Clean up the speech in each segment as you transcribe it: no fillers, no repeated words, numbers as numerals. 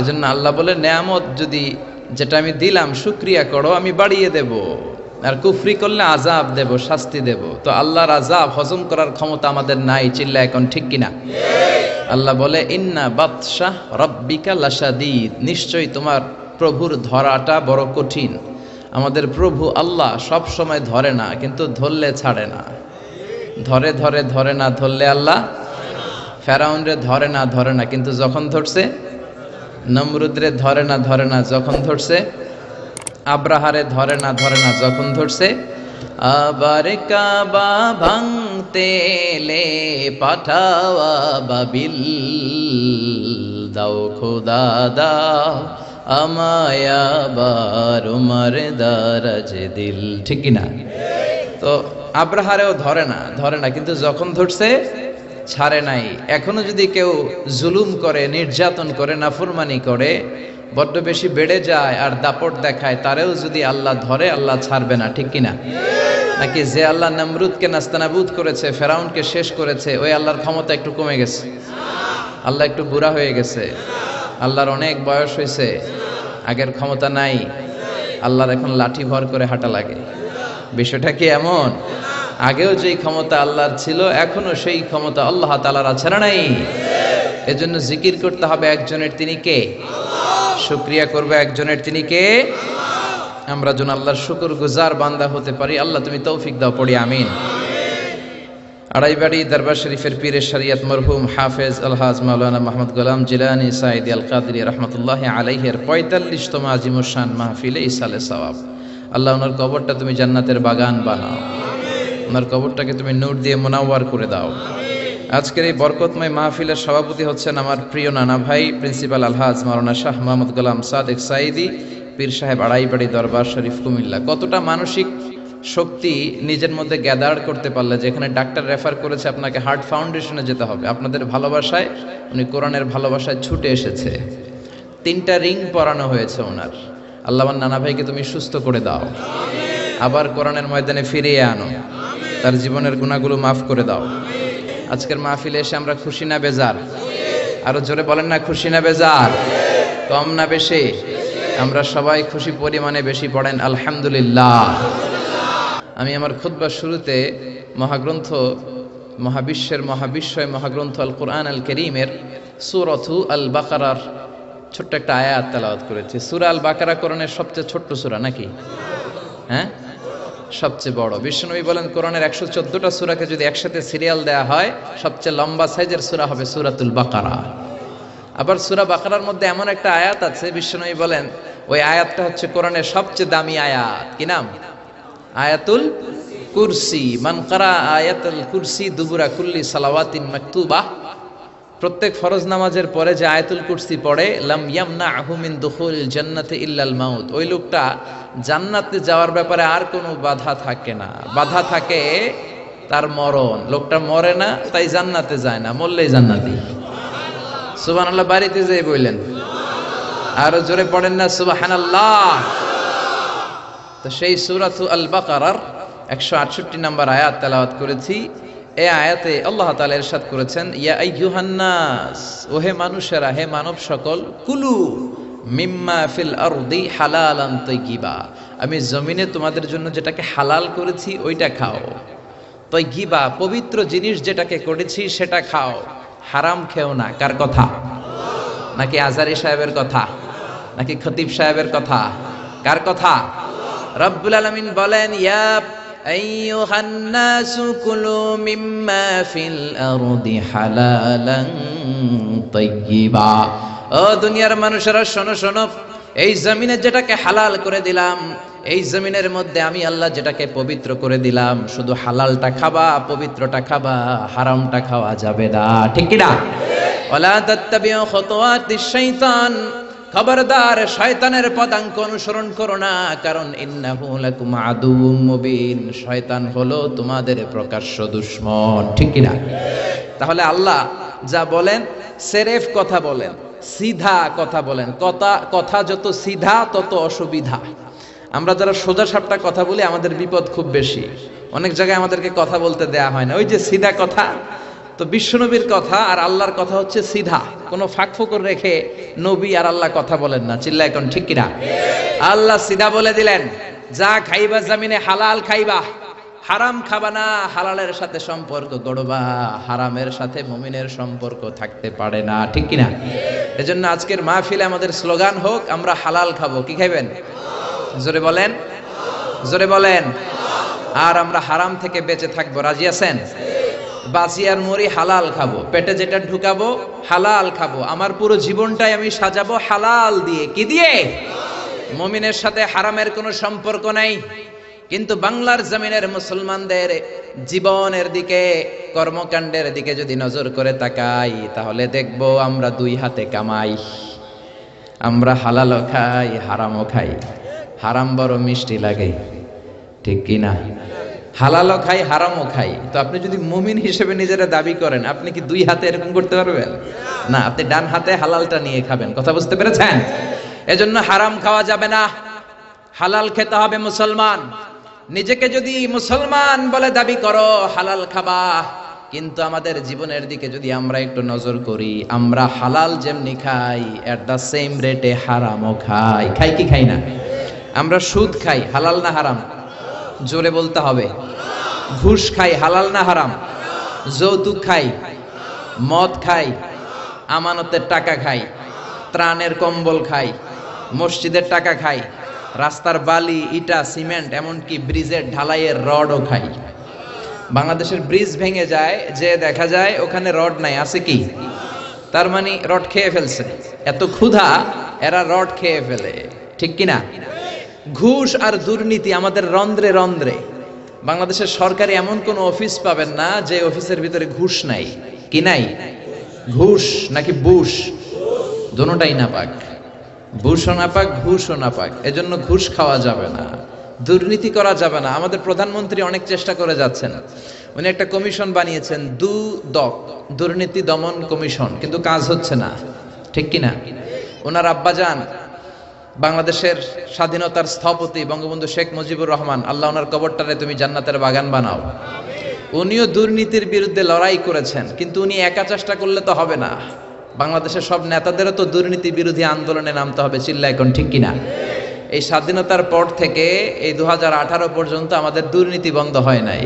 এজন্য আল্লাহ বলে নেয়ামত যদি যেটা আমি দিলাম শুকরিয়া করো আমি বাড়িয়ে দেব, আর কুফরি করলে আযাব দেব, শাস্তি দেব। তো আল্লাহর আযাব হজম করার ক্ষমতা আমাদের নাই, চিল্লা এখন ঠিক কিনা? আল্লাহ বলে ইন্না বাতশা রাব্বিকা লাশাদীদ, নিশ্চয়ই তোমার প্রভুর ধরাটা বড় কঠিন। আমাদের প্রভু আল্লাহ সব সময় ধরে না, কিন্তু ধরলে ছাড়ে না। ধরে ধরে ধরে না, ধরলে আল্লাহ ফেরাউনরে ধরে না কিন্তু যখন ধরছে, নমরুদরে ধরে না যখন ধরছে, আব্রাহারে ধরে না যখন ধরছে, আবার কাবা ভাঙতে এলে পাঠাওয়া বাবিল, দাও খোদা দাও আমায় আবার উমার দারাজ দিল, ঠিক কিনা? তো আব্রাহারেও ধরে না কিন্তু যখন ধরছে ছাড়ে নাই। এখনো যদি কেউ জুলুম করে, নির্যাতন করে, নাফরমানি করে, বড্ড বেশি বেড়ে যায় আর দাপট দেখায়, তারেও যদি আল্লাহ ধরে আল্লাহ ছাড়বে না, ঠিক কিনা? নাকি যে আল্লাহ নমরুদকে নাস্তানাবুদ করেছে, ফেরাউনকে শেষ করেছে, ওই আল্লাহর ক্ষমতা একটু কমে গেছে? আল্লাহ একটু বুড়া হয়ে গেছে, আল্লাহর অনেক বয়স হয়েছে, আগের ক্ষমতা নাই, আল্লাহর এখন লাঠি ভর করে হাঁটা লাগে। বিষয়টা কি এমন? আগেও যেই ক্ষমতা আল্লাহর ছিল এখনো সেই ক্ষমতা আল্লাহ তাআলার আছে না নাই? এজন্য জিকির করতে হবে একজনের, তিনি কে? শুকরিয়া করবে একজনের, তিনি কে? আমরা যেন আল্লাহর শুকরগুজার বান্দা হতে পারি। আল্লাহ তুমি তৌফিক দাও, পড়ি আমিন। আড়াইবাড়ি দরবার শরীফের পীরে শরিয়ত মরহুম হাফেজ আলহাজ মাওলানা মাহমুদ গোলাম জিলানী সাঈদী আল কাদরি রাহমাতুল্লাহি আলাইহির ৪৫তম আজিমুশ শান মাহফিলে ইসালে সওয়াব। আল্লাহ ওনার কবরটা তুমি জান্নাতের বাগান বানাও, ওনার কবরটাকে তুমি নূর দিয়ে মুনাওয়ার করে দাও। আজকের এই বরকতময় মাহফিলের সভাপতি হচ্ছেন আমার প্রিয় নানা ভাই প্রিন্সিপাল আলহাজ মাওলানা শাহ মোহাম্মদ গোলাম সাদেক সাঈদী পীর সাহেব, আড়াইবাড়ি দরবার শরীফ, কুমিল্লা। কতটা মানসিক শক্তি নিজের মধ্যে গ্যাদার করতে পারলে, যেখানে ডাক্তার রেফার করেছে আপনাকে হার্ট ফাউন্ডেশনে যেতে হবে, আপনাদের ভালোবাসায় উনি কোরআনের ভালোবাসায় ছুটে এসেছে। 3টা রিং পরানো হয়েছে ওনার। আল্লাহ আমার নানা ভাইকে তুমি সুস্থ করে দাও, আবার কোরআনের ময়দানে ফিরিয়ে আনো, তার জীবনের গুনাহগুলো মাফ করে দাও। আজকের মাহফিলে এসে আমরা খুশি না বেজার? আরো জোরে বলেন না, খুশি না বেজার? কম না বেশি? আমরা সবাই খুশি পরিমাণে বেশি পড়েন আলহামদুলিল্লাহ। আমি আমার খুতবার শুরুতে মহাগ্রন্থ, মহাবিশ্বের মহাবিশ্বয় মহাগ্রন্থ আল কোরআন আল কারীমের সূরাতু আল বাকারার ছোট্ট একটা আয়াত তেলাওয়াত করেছি। সূরা আল বাকারা কোরআনের সবচেয়ে ছোট্ট সূরা নাকি? হ্যাঁ, সবচেয়ে বড়। বিশ্বনবী বলেন কোরআনের 114টা সূরাকে যদি একসাথে সিরিয়াল দেয়া হয়, সবচেয়ে লম্বা সাইজের সূরা হবে সূরাতুল বাকারা। আবার সূরা বাকারার মধ্যে এমন একটা আয়াত আছে, বিশ্বনবী বলেন ওই আয়াতটা হচ্ছে কোরআনের সবচেয়ে দামি আয়াত। কি নাম? আয়াতুল কুরসি। মান কারা আয়াতুল কুরসি দুবুরা কুল্লি সালাওয়াতিন মাকতুবাহ, প্রত্যেক ফরজ নামাজের পরে যে আয়াতুল কুরসি পড়ে, লাম ইয়ামনাহু মিন দুখুলিল জান্নাতি ইল্লাল মাউত, ওই লোকটা জান্নাতে যাওয়ার ব্যাপারে আর কোনো বাধা থাকে না। বাধা থাকে তার মরণ, লোকটা মরে না তাই জান্নাতে যায় না, মরলেই জান্নাতি। সুবহানাল্লাহ, বাড়িতে যেয়ে বললেন, আরো জোরে পড়েন না সুবহানাল্লাহ। তো সেই সূরাতু আল বাকারার 168 নম্বর আয়াত তেলাওয়াত করেছি। এই আয়াতে আল্লাহ তাআলা ইরশাদ করেছেন, ইয়া আইয়ুহান নাস, ওহে মানুষেরা, হে মানব সকল, কুলু মিম্মা ফিল আরদি হালালান তাইয়্যিবা, আমি জমিনে তোমাদের জন্য যেটাকে হালাল করেছি ওইটা খাও। তাইয়্যিবা, পবিত্র জিনিস যেটাকে করেছি সেটা খাও, হারাম খেও না। কার কথা? নাকি আজারি সাহেবের কথা? নাকি খতিব সাহেবের কথা? কার কথা? রব্বুল আলামিন বলেন, ইয়া আইয়ুহান নাসু কুলু মিম্মা ফিল আরদি হালালান তাইয়্যিবা, ও দুনিয়ার মানুষেরা শোনো শোনো, এই জমিনে যেটাকে হালাল করে দিলাম, এই জমিনের মধ্যে আমি আল্লাহ যেটাকে পবিত্র করে দিলাম, শুধু হালালটা খাবা, পবিত্রটা খাবা, হারামটা খাওয়া যাবে না। ঠিক কি না? ওয়ালা তাত্তাবিউ খুতুওয়াতিশ শাইতান, খবরদার শয়তানের পদাঙ্ক অনুসরণ করো না, কারণ ইন্নাহু লাকুম আদুউম মুবিন, শয়তান হলো তোমাদের প্রকাশ্য দুশমন। ঠিক কি না? তাহলে আল্লাহ যা বলেন সেরেফ কথা বলেন, সিধা কথা বলেন। কথা যত সিধা তত অসুবিধা। আমরা যারা সোজা সাপটা কথা বলি আমাদের বিপদ খুব বেশি। অনেক জায়গায় আমাদেরকে কথা বলতে দেয়া হয় না, ওই যে সিধা কথা, তো বিশ্বনবীর কথা আর আল্লাহর কথা হচ্ছে সিধা, কোনো ফাঁক ফোকর রেখে নবী আর আল্লাহ কথা বলেন না। চিল্লা এখন ঠিক কিনা? আল্লাহ সিধা বলে দিলেন, যা খাইবা জমিনে হালাল খাইবা, হারাম খাবা না, হালালের সাথে সম্পর্ক গড়বা, হারামের সাথে মুমিনের সম্পর্ক থাকতে পারে না। ঠিক কিনা? এজন্য আজকের মাহফিলে আমাদের স্লোগান হোক, আমরা হালাল খাবো। কি খাইবেন? জোরে বলেন, জোরে বলেন। আর আমরা হারাম থেকে বেঁচে থাকবো। রাজি আছেন? বাঁচি আর মরি হালাল খাবো, পেটে যেটা ঢুকাবো হালাল খাবো, আমার পুরো জীবনটাই আমি সাজাবো হালাল দিয়ে। কি দিয়ে? মুমিনের সাথে হারামের কোনো সম্পর্ক নাই। কিন্তু বাংলার জমিনের মুসলমানদের জীবনের দিকে, কর্মকাণ্ডের দিকে যদি নজর করে তাকাই, তাহলে দেখবো আমরা দুই হাতে কামাই। আমরা হালালও খাই, হারামও খাই। হারাম বড় মিষ্টি লাগে, ঠিক কিনা? হালালও খাই, হারামও খাই। তো আপনি যদি মুমিন হিসেবে নিজেরা দাবি করেন, আপনি কি দুই হাতে এরকম করতে পারবেন? না, আপনি ডান হাতে হালালটা নিয়ে খাবেন। কথা বুঝতে পেরেছেন? এজন্য হারাম খাওয়া যাবে না, হালাল খেতে হবে। মুসলমান নিজেকে যদি মুসলমান বলে দাবি করো, হালাল খাবা। কিন্তু আমাদের জীবনের দিকে যদি আমরা একটু নজর করি, আমরা হালাল যেমনি খাই, এট দ্য সেম রেটে হারামও খাই। খাই কি খাই না? আমরা সুদ খাই, হালাল না হারাম? জোরে বলতে হবে। ঘুষ খাই, হালাল না হারাম? যৌতুক খাই, মদ খাই, আমানতের টাকা খাই, ত্রাণের কম্বল খাই, মসজিদের টাকা খাই, রাস্তার বালি, ইটা, সিমেন্ট, এমনকি ব্রিজের ঢালাইয়ের রডও খাই। বাংলাদেশের ব্রিজ ভেঙে যায়, যে দেখা যায় ওখানে রড নাই, আছে কি? তার মানে রড খেয়ে ফেলছে। এত ক্ষুধা, এরা রড খেয়ে ফেলে। ঠিক কিনা? ঘুষ আর দুর্নীতি আমাদের রন্ধ্রে রন্ধ্রে। বাংলাদেশের সরকারি এমন কোন অফিস পাবেন না যে অফিসের ভিতরে ঘুষ নাই। কি নাই? ঘুষ নাকি বুশ? দোনোটাই না পাক। বুশও না পাক, ঘুষও না পাক। এজন্য ঘুষ খাওয়া যাবে না, দুর্নীতি করা যাবে না। আমাদের প্রধানমন্ত্রী অনেক চেষ্টা করে যাচ্ছেন, উনি একটা কমিশন বানিয়েছেন, দুর্নীতি দমন কমিশন, কিন্তু কাজ হচ্ছে না। ঠিক কিনা? ওনার আব্বাজান বাংলাদেশের স্বাধীনতার স্থপতি বঙ্গবন্ধু শেখ মুজিবুর রহমান, আল্লাহ ওনার কবরটারে তুমি জান্নাতের বাগান বানাও, উনিও দুর্নীতির বিরুদ্ধে লড়াই করেছেন। কিন্তু উনি একা চেষ্টা করলে তো হবে না, বাংলাদেশের সব নেতাদেরও তো দুর্নীতি বিরোধী আন্দোলনে নামতে হবে। চিল্লা এখন ঠিক কিনা? এই স্বাধীনতার পর থেকে এই 2018 পর্যন্ত আমাদের দুর্নীতি বন্ধ হয় নাই,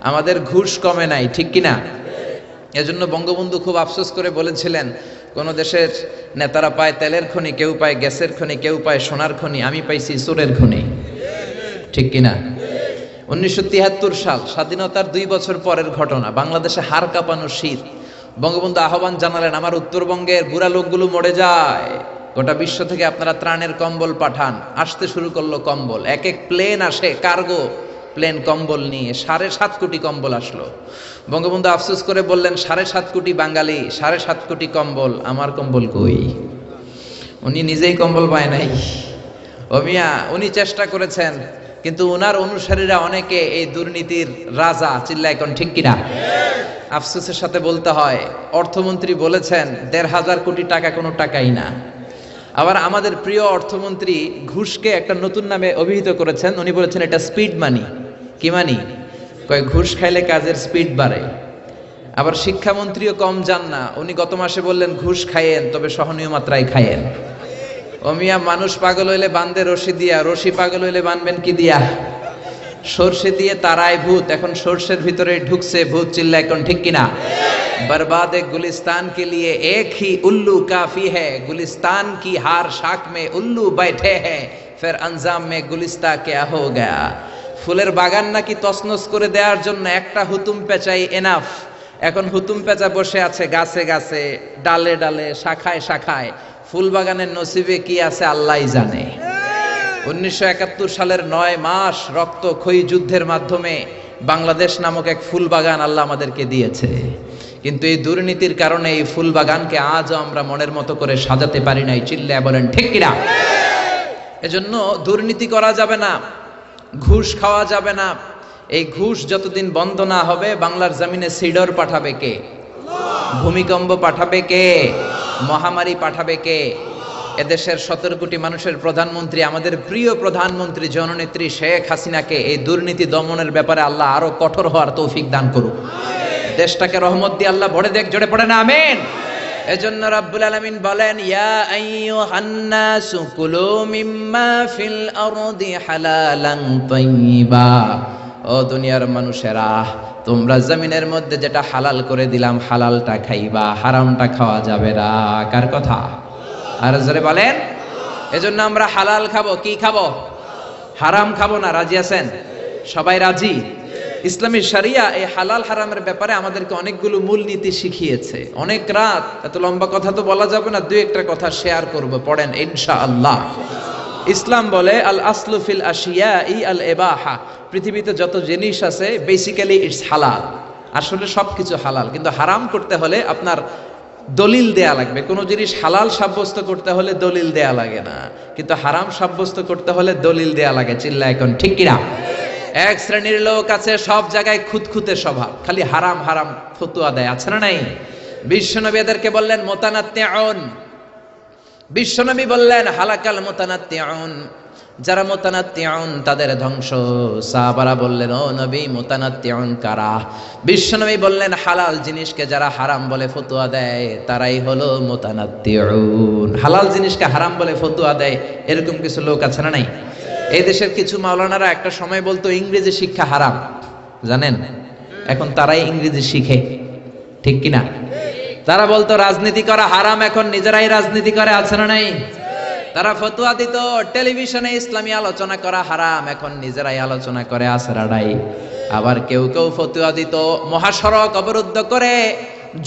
আমাদের ঘুষ কমে নাই। ঠিক কিনা? এজন্য বঙ্গবন্ধু খুব আফসোস করে বলেছিলেন, কোন দেশের নেতারা পায় তেলের খনি, কেউ পায় গ্যাসের খনি, কেউ পায় সোনার খনি, আমি পাইছি চোরের খনি। ঠিক কিনা? 1973 সাল, স্বাধীনতার 2 বছর পরের ঘটনা, বাংলাদেশে হাড় কাঁপানো শীত। বঙ্গবন্ধু আহ্বান জানালেন, আমার উত্তরবঙ্গের বুড়া লোকগুলো মরে যায়, গোটা বিশ্ব থেকে আপনারা ত্রাণের কম্বল পাঠান। আসতে শুরু করলো কম্বল, এক এক প্লেন আসে, কার্গো প্লেন কম্বল নিয়ে। 7.5 কোটি কম্বল আসলো। বঙ্গবন্ধু আফসোস করে বললেন, 7.5 কোটি বাঙালি, 7.5 কোটি কম্বল, আমার কম্বল কই? উনি নিজেই কম্বল পায় নাই। ও মিয়া, উনি চেষ্টা করেছেন, কিন্তু উনার অনুসারীরা অনেকে এই দুর্নীতির রাজা। চিল্লা এখন ঠিক কিনা? আফসোসের সাথে বলতে হয়, অর্থমন্ত্রী বলেছেন 1,500 কোটি টাকা কোনো টাকাই না। আবার আমাদের প্রিয় অর্থমন্ত্রী ঘুষকে একটা নতুন নামে অভিহিত করেছেন, উনি বলেছেন এটা স্পিড মানি। কি মানি? কয় ঘুষ খাইলে কাজের স্পিড বাড়ে। আবার শিক্ষামন্ত্রীও কম যান না, উনি গত মাসে বললেন ঘুষ খাইয়েন, তবে সহনীয় মাত্রায় খাইয়েন। ও মিয়া, মানুষ পাগল হইলে বান্ধে রশি দিয়া, রশি পাগল হইলে বানবেন কি দিয়া? সর্ষে দিয়ে তারায় ভূত, এখন সর্ষের ভিতরে ঢুকছে ভূত। চিল্লা এখন ঠিক কিনা? बर्बाद गुलिस्तान के लिए एक ही उल्लू काफी है, गुलिस्तान की हार शाख में उल्लू बैठे हैं, फिर अंजाम में गुलिस्ता क्या हो गया। ফুলের বাগান নাকি তছনছ করে দেওয়ার জন্য একটা হুতুম পেঁচাই এনাফ। এখন হুতুম পেঁচা বসে আছে গাছে গাছে, ডালে ডালে, শাখায় শাখায়। ফুল বাগানের নসিবে কি আছে আল্লাহই জানে। 1971 সালের 9 মাস রক্তক্ষয়ী যুদ্ধের মাধ্যমে বাংলাদেশ নামক এক ফুল বাগান আল্লাহ আমাদেরকে দিয়েছে। কিন্তু এই দুর্নীতির কারণে এই ফুল বাগানকে আজও আমরা মনের মতো করে সাজাতে পারি নাই। চিল্লায় বলেন ঠিক কিনা? এজন্য দুর্নীতি করা যাবে না, ঘুষ খাওয়া যাবে না। এই ঘুষ যতদিন বন্ধ না হবে, বাংলার জমিনে সিডর পাঠাবে কে? ভূমিকম্প পাঠাবে কে? মহামারী পাঠাবে কে? এদেশের 17 কোটি মানুষের প্রধানমন্ত্রী, আমাদের প্রিয় প্রধানমন্ত্রী জননেত্রী শেখ হাসিনাকে এই দুর্নীতি দমনের ব্যাপারে আল্লাহ আরো কঠোর হওয়ার তৌফিক দান করুক। দেশটাকে রহমত দিয়ে আল্লাহ ভরে দেখ, জোরে পড়ে না আমিন। এজন্য রাব্বুল আলামিন বলেন, ইয়া আইয়ুহান নাসু কুলু মিম্মা ফিল আরদি হালালান তাইয়্যিবা। ও দুনিয়ার মানুষেরা, তোমরা জমিনের মধ্যে যেটা হালাল করে দিলাম হালালটা খাইবা, হারামটা খাওয়া যাবে না। কার কথা? আর জোরে বলেন। এজন্য আমরা হালাল খাবো, কি খাবো? হারাম খাবো না। রাজি আছেন? সবাই রাজি? ইসলামী শরিয়া এই হালাল হারামের ব্যাপারে আমাদেরকে অনেকগুলো মূলনীতি শিখিয়েছে। অনেক রাত, এত লম্বা কথা তো বলা যাবে না, দুই একটা কথা শেয়ার করব, পড়েন ইনশাআল্লাহ। ইসলাম বলে আল আসলু ফিল আশিয়াই আল ইবাহা, পৃথিবীতে যত জিনিস আছে বেসিক্যালি ইটস হালাল। আসলে সবকিছু হালাল, কিন্তু হারাম করতে হলে আপনার দলিল দেয়া লাগবে। কোন জিনিস হালাল সাব্যস্ত করতে হলে দলিল দেয়া লাগে না, কিন্তু হারাম সাব্যস্ত করতে হলে দলিল দেয়া লাগে। চিল্লা এখন ঠিক কিনা? এক শ্রেণীর লোক আছে সব জায়গায় খুঁতখুঁতে স্বভাব, খালি হারাম হারাম ফতোয়া দেয়, আছে না নাই? বিশ্বনবী এদেরকে বললেন মুতানাত্তিউন। বিশ্বনবী বললেন হালাকাল মুতানাত্তিউন, যারা মুতানাত্তিউন তাদের ধ্বংস। সাহাবারা বললেন, ও নবী মুতানাত্তিউন কারা? বিশ্বনবী বললেন, হালাল জিনিসকে যারা হারাম বলে ফতোয়া দেয় তারাই হলো মুতানাত্তিউন। হালাল জিনিসকে হারাম বলে ফতোয়া দেয় এরকম কিছু লোক আছে না নাই? এই দেশের কিছু মাওলানারা একটা সময় বলতো ইংরেজি শিক্ষা হারাম, জানেন? এখন তারাই ইংরেজি শিখে, ঠিক কিনা? তারা বলতো রাজনীতি করা হারাম, এখন নিজেরাই রাজনীতি করে, আছে না নাই? তারা ফতোয়া দিত টেলিভিশনে ইসলামী আলোচনা করা হারাম, এখন নিজেরাই আলোচনা করে, আছে না নাই? আবার কেউ কেউ ফতোয়া দিত মহাসড়ক অবরুদ্ধ করে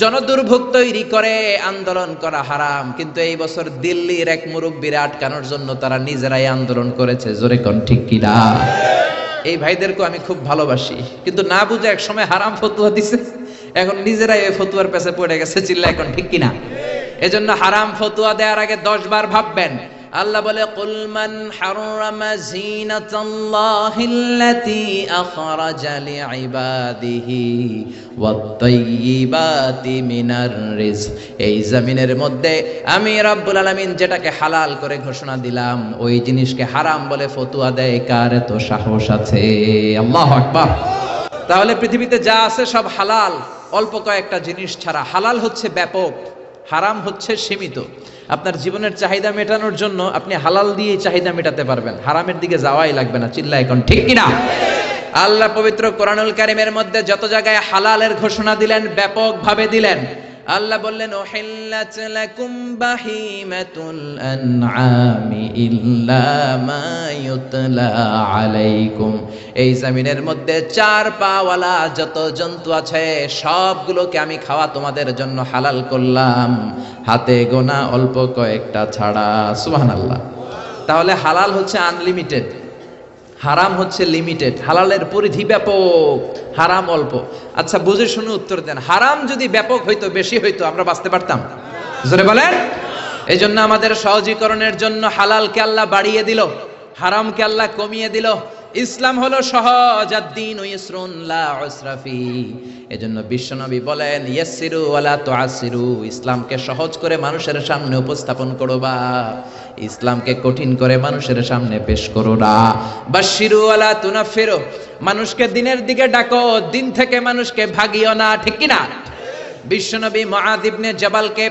জনদুর্ভোগ তৈরি করে আন্দোলন করা হারাম, কিন্তু এই বছর দিল্লির এক মুরব্বীরে আটকানোর জন্য তারা নিজেরাই আন্দোলন করেছে। জোরে কোন ঠিক কিনা? এই ভাইদেরকে আমি খুব ভালোবাসি, কিন্তু না বুঝে এক সময় হারাম ফতোয়া দিছে, এখন নিজেরাই এই ফতোয়ার পেছে পড়ে গেছে। চিল্লা এখন ঠিক কিনা? এজন্য হারাম ফতোয়া দেওয়ার আগে 10 বার ভাববেন। আল্লাহ বলে, কুল মান হারামা যিনাতাল্লাহিল্লাতী আখরাজা লিইবাদিহি ওয়াত তাইয়্যিবাতি মিনার রিজক। এই জমিনের মধ্যে আমি রব্বুল আলামিন যেটাকে হালাল করে ঘোষণা দিলাম, ওই জিনিসকে হারাম বলে ফতোয়া দেয় কার এত সাহস আছে? আল্লাহু আকবার। তাহলে পৃথিবীতে যা আছে সব হালাল, অল্প কয়েকটা জিনিস ছাড়া। হালাল হচ্ছে ব্যাপক, হারাম হচ্ছে সীমিত। আপনার জীবনের চাহিদা মেটানোর জন্য আপনি হালাল দিয়ে চাহিদা মেটাতে পারবেন, হারামের দিকে যাওয়াই লাগবে না। চিল্লা এখন ঠিক কিনা? আল্লাহ পবিত্র কোরআনুল কারীমের মধ্যে যত জায়গায় হালালের ঘোষণা দিলেন ব্যাপক ভাবে দিলেন। আল্লাহ বললেন, উহিল্লাত লাকুম বাহিমাতুল আনআমি ইল্লা মা ইউতলা আলাইকুম। এই জমিনের মধ্যে 4 পাওয়ালা যত জন্তু আছে সবগুলোকে আমি খাওয়া তোমাদের জন্য হালাল করলাম, হাতে গোনা অল্প কয়েকটা ছাড়া। সুবহানাল্লাহ। তাহলে হালাল হচ্ছে আনলিমিটেড, হারাম হচ্ছে লিমিটেড। হালালের পরিধি ব্যাপক, হারাম অল্প। আচ্ছা বুঝে শুনে উত্তর দেন, হারাম যদি ব্যাপক হইতো, বেশি হইতো, আমরা বাঁচতে পারতাম? জোরে বলেন। এই জন্য আমাদের সহজীকরণের জন্য হালালকে আল্লাহ বাড়িয়ে দিল, হারামকে আল্লাহ কমিয়ে দিল। ইসলাম হলো সহজ, আদ-দীনু ইসরুন লা উসরা ফি। এজন্য বিশ্বনবী বলেন, ইয়াসসিরু ওয়ালা তুআসসিরু। ইসলামকে সহজ করে মানুষের সামনে উপস্থাপন করবা, ইসলামকে কঠিন করে মানুষের সামনে পেশ করো না। বাশশিরু ওয়ালা তুনাফিরু। মানুষকে দিনের দিকে ডাকো, দিন থেকে মানুষকে ভাগিও না, ঠিক কি না? বিশ্বনবী মুআয ইবনে জাবালকে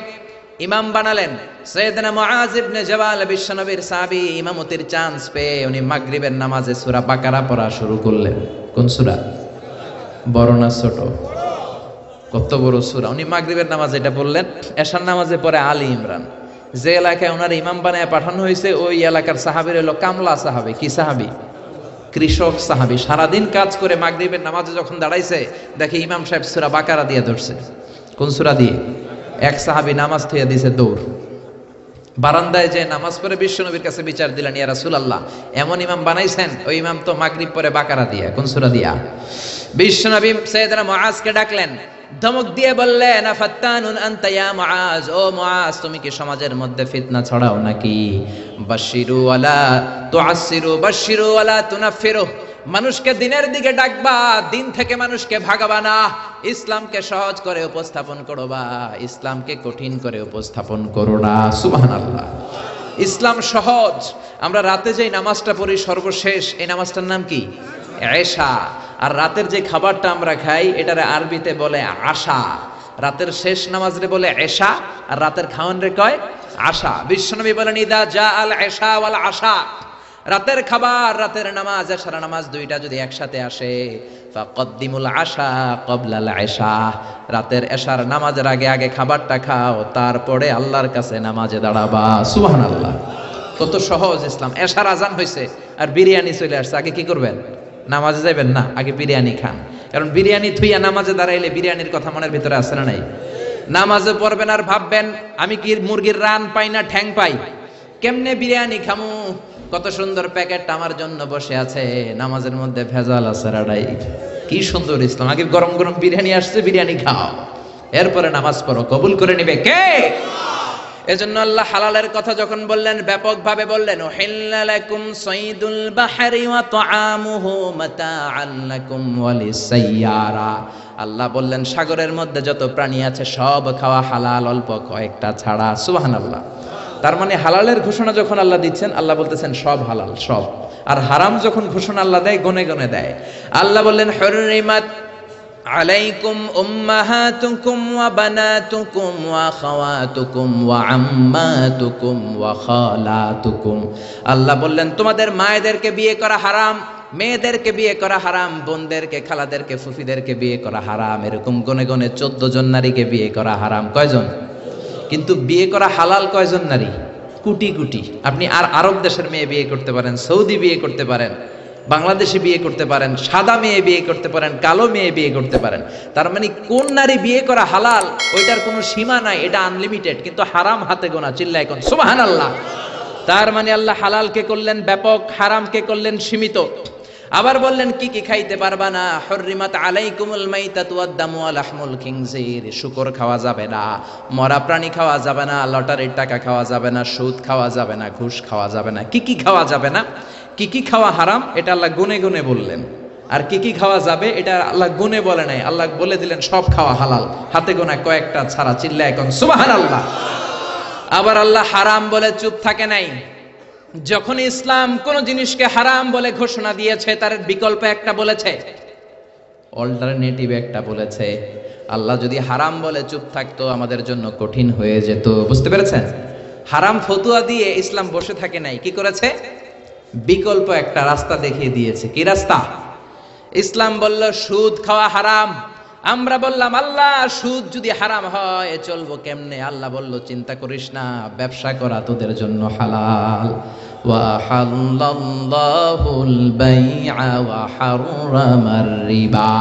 ইমাম বানালেন। সাইয়েদনা মুআয ইবনে জাবাল বিশ্বনবীর সাহাবী, ইমামতির চান্স পেয়ে উনি মাগরিবের নামাজে সূরা বাকারা পড়া শুরু করলেন। কোন সূরা? বড় না ছোট? কত বড় সূরা! উনি মাগরিবের নামাজে এটা পড়লেন, এশার নামাজে পড়ে আলী ইমরান। যে এলাকায় ওনার ইমাম বানায় পাঠানো হয়েছে ওই এলাকার সাহাবীর হলো কামলা সাহাবী। কি সাহাবী? কৃষক সাহাবী। সারাদিন কাজ করে মাগরিবের নামাজে যখন দাঁড়াইছে, দেখে ইমাম সাহেব সূরা বাকারা দিয়ে ধরছে। কোন সূরা দিয়ে? এক সাহাবী নামাজ থেকে দিয়েছে দৌড়, বারান্দায় যে নামাজ পড়ে বিশ্বনবীর কাছে বিচার দিলেন, ইয়া রাসূলুল্লাহ, এমন ইমাম বানাইছেন, ওই ইমাম তো মাগরিব পরে বাকারা দিয়ে। কোন সূরা দিয়া? বিশ্বনবী সাইয়েদনা মুআজকে ডাকলেন, ধমক দিয়ে বললেন, আফাত্তানুন আনতা ইয়া মুআজ। ও মুআজ, তুমি কি সমাজের মধ্যে ফিতনা ছড়াও নাকি? বাশশিরু ওয়ালা তুআসসিরু, বাশশিরু ওয়ালা তুনাফিরু। মানুষকে দিনের দিকে ডাকবা, দিন থেকে মানুষকে ভাগাবা না। ইসলামকে সহজ করে উপস্থাপন করবা, ইসলামকে কঠিন করে উপস্থাপন করো না। সুবহানাল্লাহ। ইসলাম সহজ, আমরা রাতে যে নামাজটা পড়ি সর্বশেষ, এই নামাজটার নাম কি? এশা। আর রাতের যে খাবারটা আমরা খাই এটারে আরবিতে বলে আশা। রাতের শেষ নামাজ রে বলে এশা, আর রাতের খাওয়ান রে কয় আশা। বিশ্বনবী বলেন ইদা জা আল এশা ওয়াল আশা, রাতের খাবার রাতের নামাজ এশার নামাজ দুইটা যদি একসাথে আসে, ফাকদ্দিমুল আশা ক্বাবলাল এশা, রাতের এশার নামাজের আগে আগে খাবারটা খাও, তারপরে আল্লাহর কাছে নামাজে দাঁড়াবা। সুবহানাল্লাহ, কত সহজ ইসলাম। এশার আজান হয়েছে আর বিরিয়ানি চলে আসছে, আগে কি করবেন? নামাজে যাবেন না, আগে বিরিয়ানি খান। কারণ বিরিয়ানি থুইয়া নামাজে দাঁড়াইলে বিরিয়ানির কথা মনের ভিতরে আসে না নাই? নামাজে পড়বেন আর ভাববেন আমি কি মুরগির রান পাই না ঠ্যাং পাই, কেমনে বিরিয়ানি খামু? কত সুন্দর প্যাকেটটা আমার জন্য বসে আছে, নামাজের মধ্যে ভেজাল আছে রাডাই। কি সুন্দর ইসলাম, আগে গরম গরম বিরিয়ানি আসছে, বিরিয়ানি খাও, এরপরে নামাজ পড়ো, কবুল করে নিবে কে? এজন্য আল্লাহ হালালের কথা যখন বললেন ব্যাপকভাবে বললেন, উহিল্লা লাকুম সাইদুল বাহরি ওয়া তাআমুহু মাতাআন লাকুম ওয়া লিসাইয়ারা। আল্লাহ বললেন সাগরের মধ্যে যত প্রাণী আছে সব খাওয়া হালাল, অল্প কয়েকটা ছাড়া। সুবহানাল্লাহ। তার মানে হালালের ঘোষণা যখন আল্লাহ দিচ্ছেন, আল্লাহ বলতেছেন সব হালাল, সব। আর হারাম যখন ঘোষণা আল্লাহ দেয়, গনে গনে দেয়। আল্লাহ বললেন হুররিমাত আলাইকুম উম্মাহাতুকুম ওয়া বানাতুকুম ওয়া খাওয়াতুকুম ওয়া আম্মাতুকুম ওয়া খালাতুকুম। আল্লাহ বললেন তোমাদের মায়েদেরকে বিয়ে করা হারাম, মেয়েদেরকে বিয়ে করা হারাম, বোনদেরকে, খালাদেরকে, ফুফিদেরকে বিয়ে করা হারাম। এরকম গনে গনে 14 জন নারীকে বিয়ে করা হারাম। কয়জন? কিন্তু বিয়ে করা হালাল কয়জন নারী? কোটি কোটি। আপনি আর আরব দেশের মেয়ে বিয়ে করতে পারেন, সৌদি বিয়ে করতে পারেন, বাংলাদেশে বিয়ে করতে পারেন, সাদা মেয়ে বিয়ে করতে পারেন, কালো মেয়ে বিয়ে করতে পারেন। তার মানে কোন নারী বিয়ে করা হালাল ওইটার কোনো সীমা নাই, এটা আনলিমিটেড। কিন্তু হারাম হাতে গোনা। চিল্লায় কোন সুবহানাল্লাহ। তার মানে আল্লাহ হালালকে করলেন ব্যাপক, হারামকে করলেন সীমিত। আবার বললেন কি কি খাইতে পারবা না, হুররিমাত আলাইকুমুল মাইতাতু ওয়াদ দামু ওয়া লাহমুল খিনজির। শুকর খাওয়া যাবে না, মরা প্রাণী খাওয়া যাবে না, লটারির টাকা খাওয়া যাবে না, সুদ খাওয়া যাবে না, ঘুষ খাওয়া যাবে না। কি কি খাওয়া যাবে না, কি কি খাওয়া হারাম, এটা আল্লাহ গুনে গুনে বললেন। আর কি কি খাওয়া যাবে এটা আল্লাহ গুনে বলে নাই, আল্লাহ বলে দিলেন সব খাওয়া হালাল, হাতে গোনা কয়েকটা ছাড়া। চিল্লায় এখন সুবহানাল্লাহ। আবার আল্লাহ হারাম বলে চুপ থাকে নাই। যখন ইসলাম কোন জিনিসকে হারাম বলে ঘোষণা দিয়েছে, তার বিকল্প একটা বলেছে, অল্টারনেটিভ একটা বলেছে। আল্লাহ যদি হারাম বলে চুপ থাকতো আমাদের জন্য কঠিন হয়ে যেত। বুঝতে পেরেছেন? হারাম ফতুয়া দিয়ে ইসলাম বসে থাকে নাই, কি করেছে? বিকল্প একটা রাস্তা দেখিয়ে দিয়েছে। কি রাস্তা? ইসলাম বলল সুদ খাওয়া হারাম। আমরা বললাম আল্লাহ সুদ যদি হারাম হয় চলবো কেমনে? আল্লাহ বলল চিন্তা করিস না, ব্যবসা করা তোদের জন্য হালাল। ওয়া হাল্লাল্লাহুল বাইআ ওয়া হাররামার রিবা।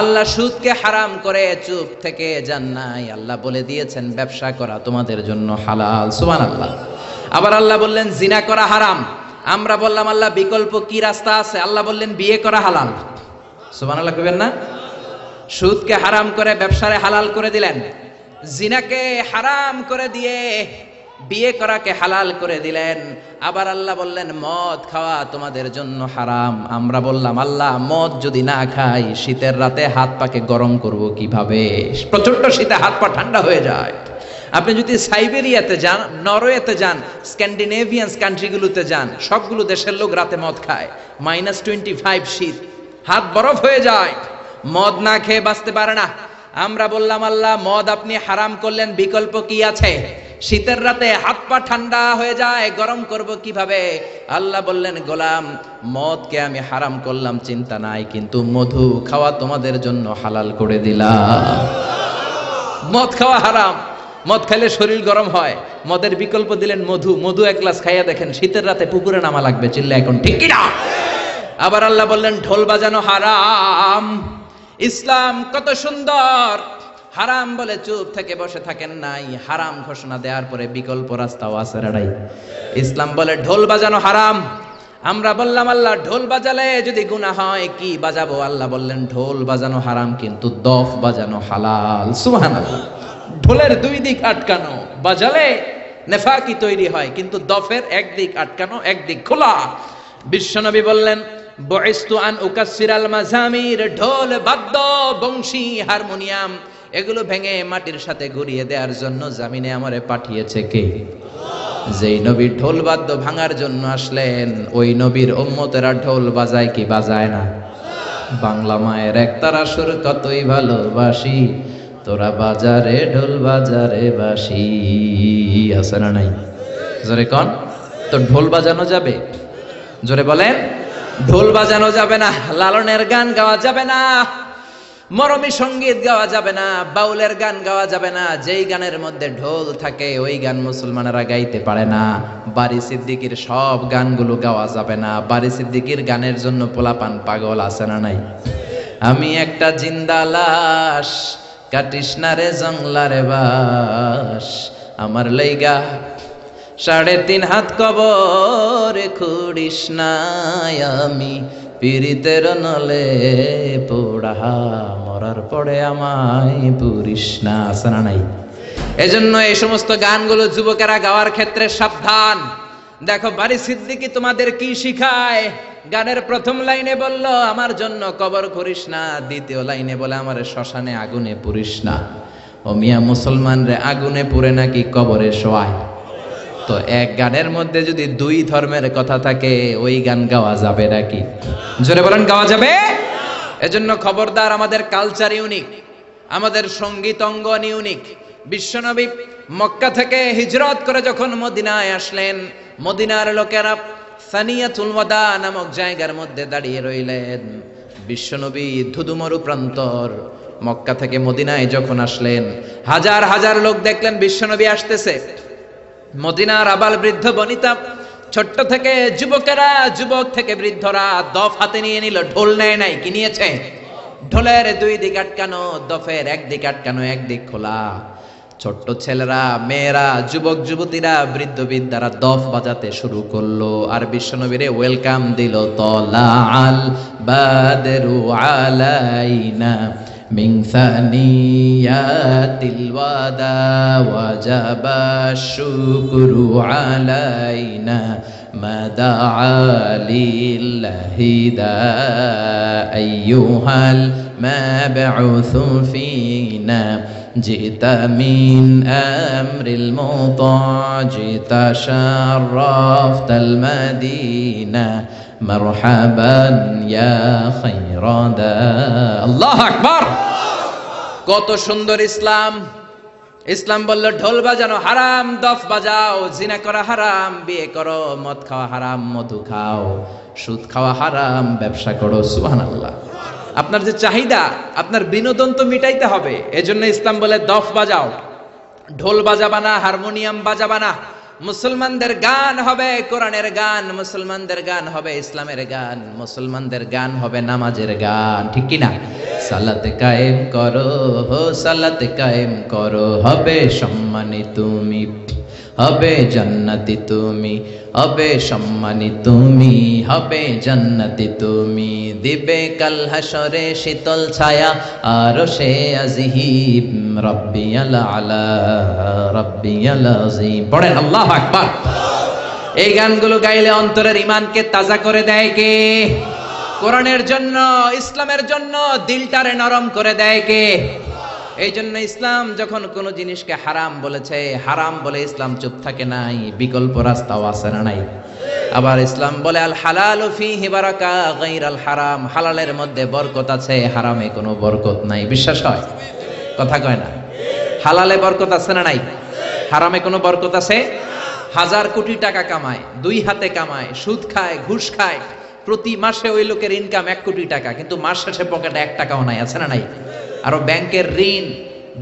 আল্লাহ সুদকে হারাম করে চুপ থেকে যান নাই, আল্লাহ বলে দিয়েছেন ব্যবসা করা তোমাদের জন্য হালাল। সুবহানাল্লাহ। আবার আল্লাহ বললেন জিনা করা হারাম। আমরা বললাম আল্লাহ বিকল্প কি রাস্তা আছে? আল্লাহ বললেন বিয়ে করা হালাল। সুবহানাল্লাহ কইবেন না? সুদকে হারাম করে ব্যবসারে হালাল করে দিলেন, জিনাকে হারাম করে দিয়ে বিয়ে করাকে হালাল করে দিলেন। আবার আল্লাহ বললেন মদ খাওয়া তোমাদের জন্য হারাম। আমরা বললাম আল্লাহ মদ যদি না খাই শীতের রাতে হাত পাকে গরম করব কিভাবে? প্রচন্ড শীতে হাত পা ঠান্ডা হয়ে যায়। আপনি যদি সাইবেরিয়াতে যান, নরওয়েতে যান, স্ক্যান্ডিনেভিয়ান কান্ট্রিগুলোতে যান, সবগুলো দেশের লোক রাতে মদ খায়। -25 শীত, হাত বরফ হয়ে যায়, মদ না খেয়ে বাঁচতে পারে না। আমরা বললাম আল্লাহ মদ আপনি হারাম করলেন, বিকল্প কি আছে? শীতের রাতে হাত পা ঠান্ডা হয়ে যায়, গরম করব কিভাবে? আল্লাহ বললেন গোলাম মদকে আমি হারাম করলাম চিন্তা নাই, কিন্তু মধু খাওয়া তোমাদের জন্য হালাল করে দিলাম। মদ খাওয়া হারাম, মদ খাইলে শরীর গরম হয়, মদের বিকল্প দিলেন মধু। মধু এক গ্লাস খাইয়া দেখেন শীতের রাতে পুকুরে নামা লাগবে। চিল্লা এখন ঠিক কিনা? আবার আল্লাহ বললেন ঢোল বাজানো হারাম। ইসলাম কত সুন্দর, হারাম বলে চুপ থেকে বসে থাকেন নাই, হারাম ঘোষণা দেওয়ার পরে বিকল্প রাস্তাও আছে রাড়াই। ইসলাম বলে ঢোল বাজানো হারাম। আমরা বললাম আল্লাহ ঢোল বাজালে যদি গুনাহ হয় কি বাজাবো? আল্লাহ বললেন ঢোল বাজানো হারাম কিন্তু দফ বাজানো হালাল। সুবহানাল্লাহ। ঢোলের দুই দিক আটকানো, বাজালে নেফাকি তৈরি হয়, কিন্তু দফের একদিক আটকানো একদিক খোলা। বিশ্বনবী বললেন বুইসতু আন উকাসসিরাল মাজামির। ঢোল, বাদ্য, বংশী, হারমোনিয়াম এগুলো ভেঙে মাটির সাথে ঘুরিয়ে দেওয়ার জন্য জামিনে আমারে পাঠিয়েছে কে? যেই নবী ঢোল বাদ্য ভাঙার জন্য আসলেন, ওই নবীর উম্মতেরা ঢোল বাজায় কি বাজায় না? বাংলা মায়ের একতারা সুর কতই ভালোবাসি, তোরা বাজারে ঢোল বাজারে বাসি। আছে না নাই? জোরে কন তো, ঢোল বাজানো যাবে? জোরে বলেন, ঢোল বাজানো যাবে না, লালনের গান গাওয়া যাবে না, মরমী সঙ্গীত গাওয়া যাবে না, বাউলের গান গাওয়া যাবে না। যেই গানের মধ্যে ঢোল থাকে ওই গান মুসলমানেরা গাইতে পারে না। বারি সিদ্দিকীর সব গানগুলো গাওয়া যাবে না। বারি সিদ্দিকীর গানের জন্য পোলাপান পাগল, আছে না নাই? আমি একটা জিন্দা লাশ, কাটিস না রে জংলারে বাস, আমার লাইগা 3.5 হাত কবর খুঁড়িস নাই, আমি পীড়িতের নলে পোড়া, মরার পরে আমায় পুরিস না। আছে না নাই? এজন্য এই সমস্ত গানগুলো যুবকেরা গাওয়ার ক্ষেত্রে সাবধান। দেখো বারি সিদ্দিকী তোমাদের কি শিখায়। গানের প্রথম লাইনে বলল আমার জন্য কবর করিস না, দ্বিতীয় লাইনে বলে আমার শ্মশানে আগুনে পুরিস না। ও মিয়া, মুসলমান রে আগুনে পুরে নাকি কবরে শোয়ায়? তো এক গানের মধ্যে যদি 2 ধর্মের কথা থাকে, ওই গান গাওয়া যাবে নাকি? জোরে বলেন, গাওয়া যাবে? এজন্য খবরদার, আমাদের কালচার ইউনিক, আমাদের সঙ্গীত অঙ্গন ইউনিক। বিশ্বনবী মক্কা থেকে হিজরত করে যখন মদিনায় আসলেন, মদিনার লোকেরা সানিয়াতুল ওয়াদা নামক জায়গার মধ্যে দাঁড়িয়ে রইলেন। বিশ্বনবী ধুধুমরু প্রান্তর মক্কা থেকে মদিনায় যখন আসলেন, হাজার হাজার লোক দেখলেন বিশ্বনবী আসতেছে। মদিনার আবাল বৃদ্ধ বনিতা, ছোট্ট থেকে যুবকেরা, যুবক থেকে বৃদ্ধরা দফ হাতে নিয়ে নিল। ঢোল নেয় নাই, কি নিয়েছে? ঢোলের 2 দিক আটকানো, দফের 1 দিক আটকানো, 1 দিক খোলা। ছোট্ট ছেলেরা, মেয়েরা, যুবক যুবতীরা, বৃদ্ধ বৃদ্ধারা দফ বাজাতে শুরু করলো আর বিশ্বনবীরে ওয়েলকাম দিল। তলাআল বাদরু আলাইনা মিন সানিয়াতিল ওয়াদা ওয়াজাবা শুকরু আলাইনা মাদাআ লিল্লাহি দা আইয়ুহাল মাবউসু ফিনা জিতা মিন আমরিল মুতা জিতা শাররাফতাল মাদিনা মারহাবান ইয়া খায়রাদা। আল্লাহু আকবার! কত সুন্দর ইসলাম! ইসলাম বলল ঢোল বাজানো হারাম, দফ বাজাও, জিনা করা হারাম, বিয়ে করো, মদ খাওয়া হারাম, মধু খাও, সুদ খাওয়া হারাম, ব্যবসা করো। সুবহানাল্লাহ! আপনার যে চাহিদা, আপনার বিনোদন তো মিটাইতে হবে। এজন্য ইসলাম বলে দফ বাজাও, ঢোল বাজাবা না, হারমোনিয়াম বাজাবা না। মুসলমানদের গান হবে কোরআনের গান, মুসলমানদের গান হবে ইসলামের গান, মুসলমানদের গান হবে নামাজের গান। ঠিক কি না? সালাতে কায়েম করো, সালাতে কায়েম করো, হবে সম্মানী তুমি, হবে জান্নাতি তুমি, হবে সম্মানী তুমি, হবে জান্নাতি তুমি। দিবে কাল হাসরে শীতল ছায়া আরশে আজিম, রাব্বিয়াল আলা রাব্বিয়াল আযীম। পড়েন আল্লাহু আকবার। এই গানগুলো গাইলে অন্তরের ঈমানকে তাজা করে দেয় কে? কোরআনের জন্য, ইসলামের জন্য দিলটারে নরম করে দেয় কে? এই জন্য ইসলাম যখন কোন জিনিসকে হারাম বলেছে, হারাম বলে ইসলাম চুপ থাকে নাই, বিকল্প রাস্তাও আছে না নাই? আবার ইসলাম বলে আল হালালু ফীহি বারাকা গায়রাল হারাম, হালালের মধ্যে বরকত আছে, হারামে কোনো বরকত নাই। বিশ্বাস হয়? কথা কয় না? হালালে বরকত আছে না নাই? হারামে কোনো বরকত আছে? 1000 কোটি টাকা কামায়, 2 হাতে কামায়, সুদ খায়, ঘুষ খায়, প্রতি মাসে ওই লোকের ইনকাম 1 কোটি টাকা, কিন্তু মাস শেষে পকেটে 1 টাকাও নাই। আছে না নাই? আরো ব্যাংকের ঋণ,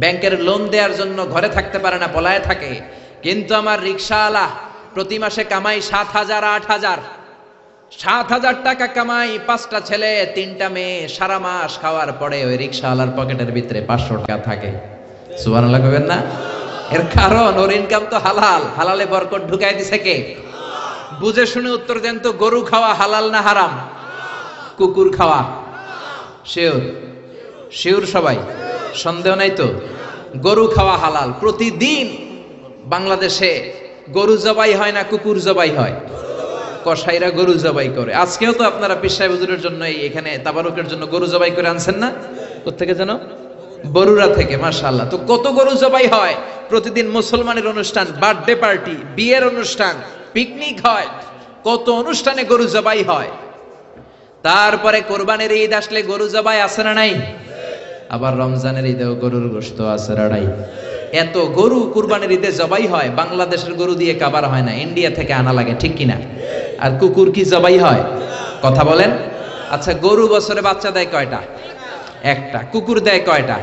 ব্যাংকের লোন দেওয়ার জন্য ঘরে থাকতে পারে না, পলায়ে থাকে। কিন্তু আমার রিকশাওয়ালা প্রতি মাসে কামাই 7,000 8,000, 7,000 টাকা কামাই, 5টা ছেলে 3টা মেয়ে, সারা মাস খাওয়ার পরে ওই রিকশাওয়ালার পকেটের ভিতরে 500 টাকা থাকে। সুবহানাল্লাহ কইবেন না? এর কারণ ওর ইনকাম তো হালাল, হালালে বরকত ঢুকাই দিছে কে? বুঝে শুনে উত্তর দেন তো, গরু খাওয়া হালাল না হারাম? কুকুর খাওয়া শিওর? শিওর সবাই? সন্দেহ নাই তো? গরু খাওয়া হালাল। প্রতিদিন বাংলাদেশে গরু জবাই হয় না কুকুর জবাই হয়? কসাইরা গরু জবাই করে। আজকেও তো আপনারা পীর সাহেব হুজুরের জন্য এখানে তাবারুকের জন্য গরু জবাই করে আনছেন না? কোত্থেকে যেন বরুড়া থেকে, মাশাআল্লাহ। তো কত গরু জবাই হয় প্রতিদিন। মুসলমানের অনুষ্ঠান, বার্থডে পার্টি, বিয়ের অনুষ্ঠান, পিকনিক হয়, কত অনুষ্ঠানে গরু জবাই হয়। তারপরে কোরবানির ঈদ আসলে গরু জবাই আছে না নাই? আবার রমজানের ঈদেও গরুর গোশত আছে না নাই? এত গরু কুরবানির ঈদে জবাই হয়, বাংলাদেশের গরু দিয়ে কাবার হয় না, ইন্ডিয়া থেকে আনা লাগে, ঠিক কিনা? আর কুকুর কি জবাই হয়? কথা বলেন। আচ্ছা, গরু বছরে বাচ্চা দেয় কয়টা? একটা। কুকুর দেয় কয়টা?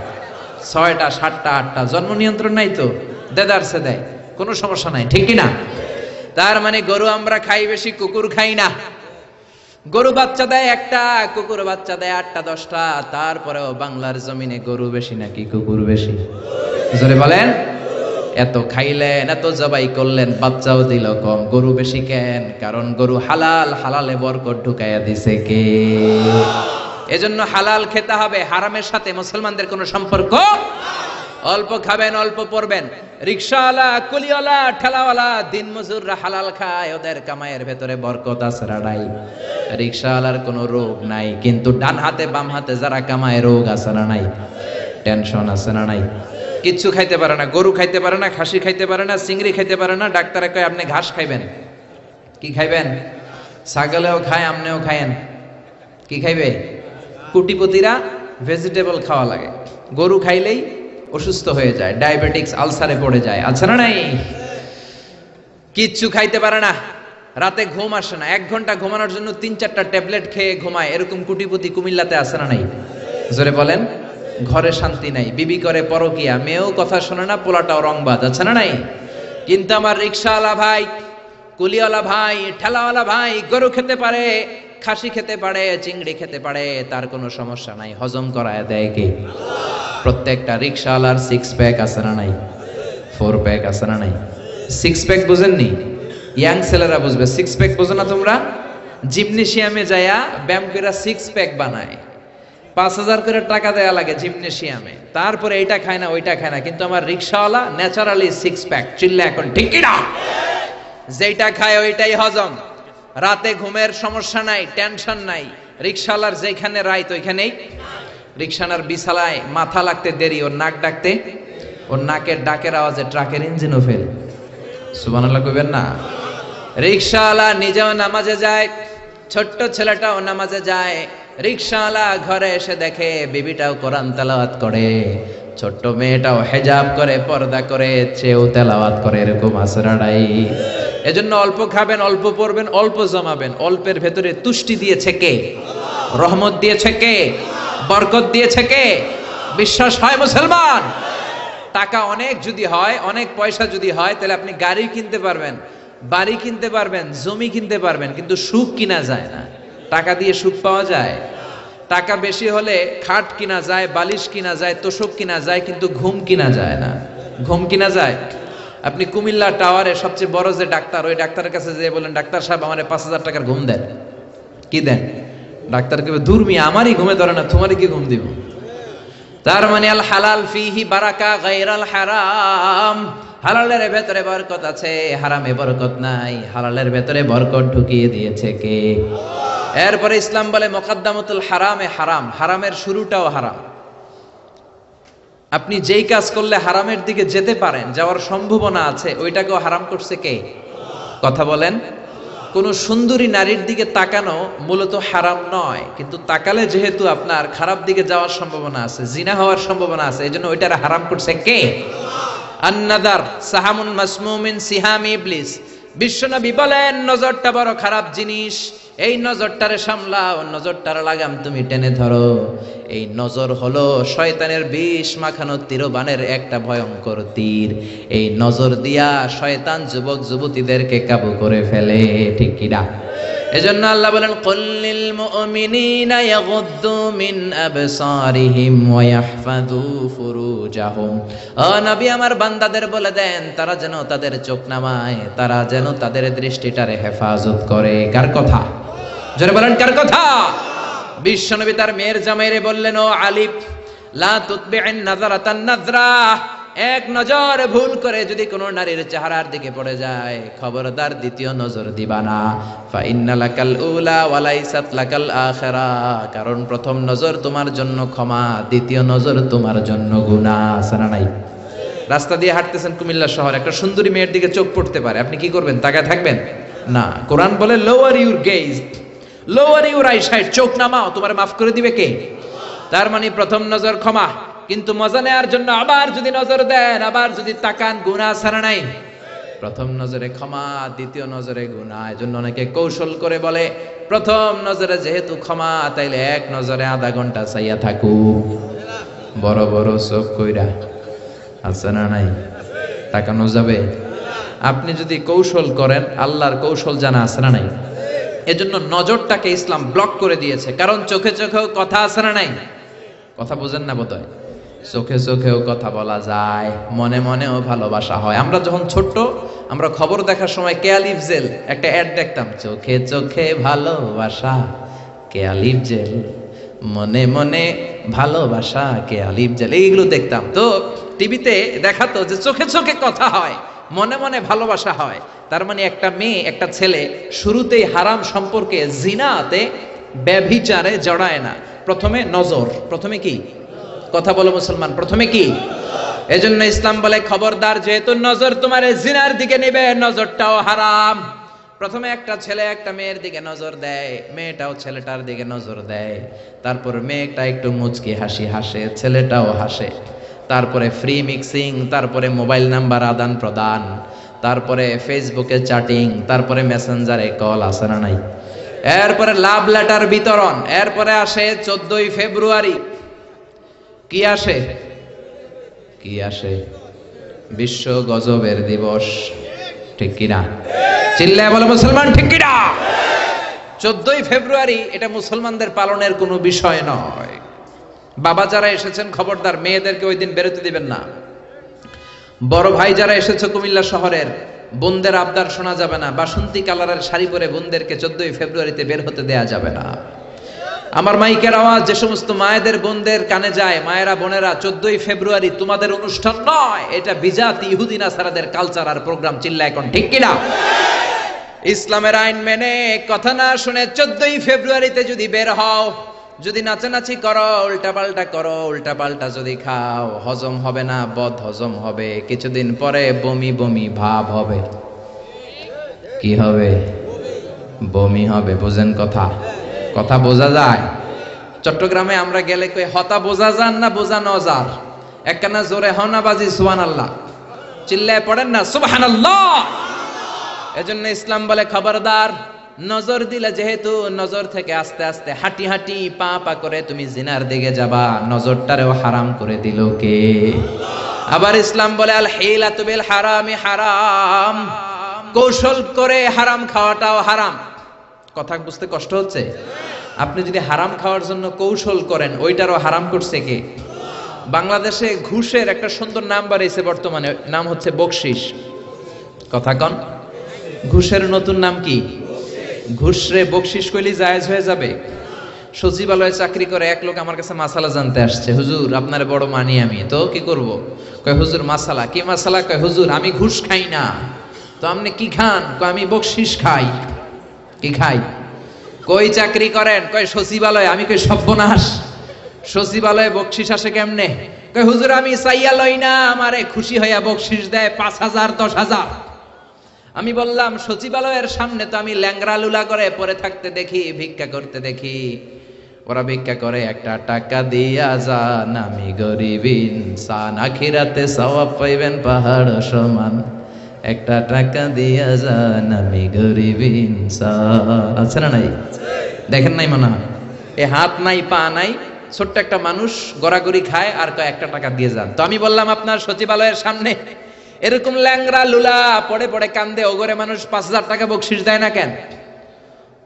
6টা, 7টা, 8টা। জন্ম নিয়ন্ত্রণ নাই তো, দেদারসে দেয়, কোনো সমস্যা নাই, ঠিক কিনা? তার মানে গরু আমরা খাই বেশি, কুকুর খাই না। গরু বাচ্চা দেয় একটা, কুকুর বাচ্চা দেয় 8টা 10টা। তারপরেও বাংলার জমিনে গরু বেশি নাকি কুকুর বেশি? জোরে বলেন। এত খাইলেন, এত জবাই করলেন, বাচ্চাও দিল কম, গরু বেশি কেন? কারণ গরু হালাল, হালালে বরকত ঢুকাইয়া দিছে কে? এজন্য হালাল খেতে হবে, হারামের সাথে মুসলমানদের কোনো সম্পর্ক। অল্প খাবেন, অল্প পড়বেন। রিকশাওয়ালা, কুলিওয়ালা, ঠেলাওয়ালা, দিন মজুররা হালাল খায়, ওদের কামাইয়ের ভেতরে বরকত আছে না নাই? রিকশাওয়ালার কোনো রোগ নাই, কিন্তু ডান হাতে বাম হাতে যারা কামায় রোগ আছে না নাই? টেনশন আছে না নাই? কিচ্ছু খাইতে পারে না, গরু খাইতে পারে না, খাসি খাইতে পারে না, চিংড়ি খাইতে পারে না। ডাক্তারে কয় আপনি ঘাস খাইবেন। কি খাইবেন? ছাগলেও খায়, আপনিও খায়েন। কি খাইবে? কোটিপতিরা ভেজিটেবল খাওয়া লাগে, গরু খাইলেই অসুস্থ হয়ে যায়, ডায়াবেটিক্স, আলসারে পড়ে যায়, আছে না নাই? কিচ্ছু খাইতে পারে না, রাতে ঘুম আসে না, 1 ঘন্টা ঘুমানোর জন্য 3-4টা ট্যাবলেট খেয়ে ঘুমায়। এরকম কোটিপতি কুমিল্লাতে আছে না নাই? জোরে বলেন। ঘরে শান্তি নাই, বিবি করে পরকিয়া, মেয়েও কথা শোনে না, পোলাটাও রংবাজ, আছে না নাই? কিন্তু আমার রিকশাওয়ালা ভাই, কুলিওয়ালা ভাই, ঠেলাওয়ালা ভাই গরু খেতে পারে, খাসি খেতে পারে, চিংড়ি খেতে পারে, তার কোনো সমস্যা নাই। হজম করায় দেয় কে? প্রত্যেকটা রিকশাওয়ালার 6 প্যাক আছে না নাই? 4 প্যাক আছে না নাই? 6 প্যাক বুঝেননি? ইয়াং ছেলেরা বুঝবে। 6 প্যাক বুঝো না তোমরা? জিমনেশিয়ামে যায়া ব্যায়াম করে 6 প্যাক বানায়, 5000 করে টাকা দেয়া লাগে জিমনেশিয়ামে। তারপরে এইটা খায় না, ওইটা খায় না, কিন্তু আমার রিকশাওয়ালা ন্যাচারালি 6 প্যাক। চিল্লা এখন ঠিক কি না? যেইটা খায় ওইটাই হজম, রাতে ঘুমের সমস্যা নাই, টেনশন নাই। রিকশাওয়ালার যেখানে রাইত ওইখানেই। রিকশানার বিছালায় মাথা লাগতে দেরি, ওর নাক ডাকতে, ওর নাকের ডাকের আওয়াজে ট্রাকের ইঞ্জিনও ফেল। সুবহানাল্লাহ কইবেন না? রিকশাওয়ালা নিজেও নামাজে যায়, ছোট্ট ছেলেটাও নামাজে যায়। রিকশাওয়ালা ঘরে এসে দেখে বিবিটাও কোরআন তেলাওয়াত করে, ছোট্ট মেয়েটাও হেজাব করে, পর্দা করে, চেয়েও তেলাওয়াত করে। এরকম আসরা নাই? এজন্য অল্প খাবেন, অল্প পড়বেন, অল্প জমাবেন। অল্পের ভেতরে তুষ্টি দিয়েছে কে? রহমত দিয়েছে কে? বরকত দিয়েছে কে? বিশ্বাস হয় মুসলমান? টাকা অনেক যদি হয়, অনেক পয়সা যদি হয়, তাহলে আপনি গাড়ি কিনতে পারবেন, বাড়ি কিনতে পারবেন, জমি কিনতে পারবেন, কিন্তু সুখ কিনা যায় না। টাকা দিয়ে সুখ পাওয়া যায়? টাকা বেশি হলে খাট কিনা যায়, বালিশ কিনা যায়, তোষক কিনা যায়, কিন্তু ঘুম কিনা যায় না। ঘুম কিনা যায়? আপনি কুমিল্লা টাওয়ারে সবচেয়ে বড় যে ডাক্তার, ওই ডাক্তারের কাছে যেয়ে বলেন, ডাক্তার সাহেব আমার 5000 টাকার ঘুম দেন। কি দেন? ডাক্তার কে দূর মিয়া, আমারই ঘুমে ধরে না, তোমারই কি ঘুম দিব? তার মানে আল হালাল ফিহি বারাকা গায়রাল হারাম। হালালের ভেতরে বরকত আছে, হারামে বরকত নাই। হালালের ভেতরে বরকত ঢুকিয়ে দিয়েছে কে? এরপরে ইসলাম বলে মুকদ্দামাতুল হারামে হারাম, হারামের শুরুটাও হারাম। আপনি যেই কাজ করলে হারামের দিকে যেতে পারেন, যাওয়ার সম্ভাবনা আছে, ওইটাকেও হারাম করছে কে? কথা বলেন। কোন সুন্দরী নারীর দিকে তাকানো মূলত হারাম নয়, কিন্তু তাকালে যেহেতু আপনার খারাপ দিকে যাওয়ার সম্ভাবনা আছে, জিনা হওয়ার সম্ভাবনা আছে, এই জন্য ওইটার হারাম করছে কে? আন-নাদার সাহামুন মাসমুমিন সিহামি ইবলিস। বিশ্বনবী বলেন নজরটা বড় খারাপ জিনিস, এই নজরটারে সামলাও, নজরটার লাগাম তুমি টেনে ধরো। এই নজর হলো শয়তানের বিষ মাখানো তীরবানের একটা ভয়ঙ্কর তীর। এই নজর দিয়া শয়তান যুবক যুবতীদেরকে কাবু করে ফেলে, ঠিক কি না? এজন্য আল্লাহ বলেন কুল্লিল মুমিনিনা ইয়াগুদ্দু মিন আবসারিহিম ওয়া ইয়াহফাযু ফুরুজাহুম। ও নবী, আমার বান্দাদের বলে দেন তারা যেন তাদের চোখ নামায়, তারা যেন তাদের দৃষ্টিটারে হেফাজত করে। কার কথা? জোরে বলেন, কার কথা? বিশ্বনবী তার মেয়ের জামাইরে বললেন, ও আলী লা তুতবি'ন নাযরাতান নাযরা, এক নজর ভুল করে যদি কোনো নারীর চেহারার দিকে পড়ে যায়, খবরদার দ্বিতীয় নজর দিবা না। ফাইন্না লাকাল উলা ওয়া লাইসাত লাকাল আখিরা, কারণ প্রথম নজর তোমার জন্য ক্ষমা, দ্বিতীয় নজর তোমার জন্য গুনাহ। আছে না নাই? রাস্তা দিয়ে হাঁটতেছেন কুমিল্লা শহর, একটা সুন্দরী মেয়ের দিকে চোখ পড়তে পারে, আপনি কি করবেন? তাকায় থাকবেন না। কোরআন বলে lower your gauge, lower your eyesight, চোখ নামাও, তোমার মাফ করে দিবে কে? তার মানে প্রথম নজর ক্ষমা, কিন্তু মজা নেওয়ার জন্য আবার যদি নজর দেন, আবার যদি তাকান, গুনাহ ছাড়া নাই। প্রথম নজরে ক্ষমা, দ্বিতীয় নজরে গুনাহ। এজন্য অনেকে কৌশল করে বলে প্রথম নজরে যেহেতু ক্ষমা, তাইলে এক নজরে আধা ঘন্টা চাইয়া থাকুক, বড় বড় চোখ কইরা। আছে না নাই? তাকানো যাবে? আপনি যদি কৌশল করেন, আল্লাহর কৌশল জানা আছে না নাই? এজন্য নজরটাকে ইসলাম ব্লক করে দিয়েছে, কারণ চোখে চোখেও কথা আছে না নাই? কথা বোঝেন না বোধহয়? চোখে চোখেও কথা বলা যায়, মনে মনেও ভালোবাসা হয়। আমরা যখন ছোট্ট, আমরা খবর দেখার সময় কেয়ালিফ জেল একটা অ্যাড দেখতাম, চোখে চোখে ভালোবাসা কেয়ালিফ জেল, মনে মনে ভালোবাসা কেয়ালিফ জেল, এইগুলো দেখতাম। তো টিভিতে দেখাতো যে চোখে চোখে কথা হয়, মনে মনে ভালোবাসা হয়। তার মানে একটা মেয়ে একটা ছেলে শুরুতেই হারাম সম্পর্কে, জিনাতে, ব্যভিচারে জড়ায় না। প্রথমে নজর, প্রথমে কি? কথা বলো মুসলমান, প্রথমে কি? এজন্য ইসলাম বলে খবরদার, যেহেতু নজর তোমার জিনার দিকে নেবে, নজরটাও হারাম। প্রথমে একটা ছেলে একটা মেয়ের দিকে নজর দেয়, মেয়েটাও ছেলেটার দিকে নজর দেয়, তারপর মেয়েটা একটু মুচকি হাসি হাসে, ছেলেটাও হাসে, তারপরে ফ্রি মিক্সিং, তারপরে মোবাইল নাম্বার আদান প্রদান, তারপরে ফেসবুকে চ্যাটিং, তারপরে মেসেঞ্জারে কল। আছে না নাই? এরপরে লাভ লেটার বিতরণ, এরপরে আসে 14ই ফেব্রুয়ারি। কি আসে? কি আসে? বিশ্ব গজবের দিবস। ঠিক কিনা? চিল্লায় বলো মুসলমান, ঠিক কিনা? 14ই ফেব্রুয়ারি এটা মুসলমানদের পালনের কোনো বিষয় নয়। বাবা যারা এসেছেন খবরদার, মেয়েদেরকে ওই দিন বেরোতে দিবেন না। বড় ভাই যারা এসেছে কুমিল্লা শহরের, বোনদের আবদার শোনা যাবে না। বাসন্তী কালারের শাড়ি পরে বোনদেরকে 14ই ফেব্রুয়ারিতে বের হতে দেয়া যাবে না। আমার মাইকের আওয়াজ যে সমস্ত মায়েদের বোনদের কানে যায়, মায়েরা বোনেরা, 14ই ফেব্রুয়ারি তোমাদের অনুষ্ঠান নয়, এটা বিজাতি ইহুদি নাসারাদের কালচার আর প্রোগ্রাম। চিল্লা এখন ঠিক কিনা? ইসলামের আইন মেনে, কথা না শুনে 14ই ফেব্রুয়ারিতে যদি বের হও, যদি নাচানাচি করো, উল্টাপাল্টা করো, উল্টাপাল্টা যদি খাও, হজম হবে না, বদ হজম হবে, কিছুদিন পরে বমি বমি ভাব হবে। কি হবে? বমি হবে। বোঝেন কথা? কথা বোঝা যায়? চট্টগ্রামে আমরা গেলে কই হতা বোঝা যান না বোঝানো যার? একখানা জোরে হনা বাজি সুবহানাল্লাহ, চিল্লায় পড়েন না সুবহানাল্লাহ। এজন্য ইসলাম বলে খবরদার, নজর দিলে যেহেতু নজর থেকে আস্তে আস্তে হাঁটি হাঁটি পা পা করে তুমি জিনার দিকে যাবা, নজরটারেও হারাম করে দিল কে? আবার ইসলাম বলে আল হিলাতু বিল হারামি হারাম, কৌশল করে হারাম খাওয়াটাও হারাম। কথা বুঝতে কষ্ট হচ্ছে? আপনি যদি হারাম খাওয়ার জন্য কৌশল করেন, ওইটারও হারাম করছে কে? বাংলাদেশে ঘুষের একটা সুন্দর নাম বাড়িয়েছে বর্তমানে, নাম হচ্ছে বকশিস। কথা কন, ঘুষের নতুন নাম কি? ঘুষরে বকশিস কইলি জায়েজ হয়ে যাবে? সচিবালয়ে চাকরি করে এক লোক আমার কাছে মাসালা জানতে আসছে, হুজুর আপনার বড় মানি আমি, তো কি করব? কয় হুজুর মাসালা। কি মাসালা? কয় হুজুর আমি ঘুষ খাই না। তো আপনি কি খান? কয় আমি বকশিস খাই। কি খাই? কই চাকরি করেন? কয় সচিবালয়ে। আমি কই সর্বনাশ, সচিবালয়ে বকশিস আসে কেমনে? কয় হুজুর আমি চাইয়া লই না, আমারে খুশি হইয়া বকশিস দেয় 5,000 10,000। আমি বললাম সচিবালয়ের সামনে তো আমি ল্যাংরা লুলা করে পরে থাকতে দেখি, ভিক্ষা করতে দেখি। ওরা ভিক্ষা করে, একটা টাকা দিয়া যান, আমি গরিব ইনসান, আখিরাতে সওয়াব পাইবেন পাহাড় সমান। একটা টাকা দিয়া যান, আমি গরিব ইনসান। আছে না নাই? দেখেন নাই মনে হয়? এ হাত নাই পা নাই, ছোট্ট একটা মানুষ গড়াগড়ি খায় আর কয় একটা টাকা দিয়ে যান। তো আমি বললাম আপনার সচিবালয়ের সামনে এরকম ল্যাংরা লুলা পড়ে পড়ে কান্দে ওগরে মানুষ 5,000 টাকা বকশিস দেয় না কেন?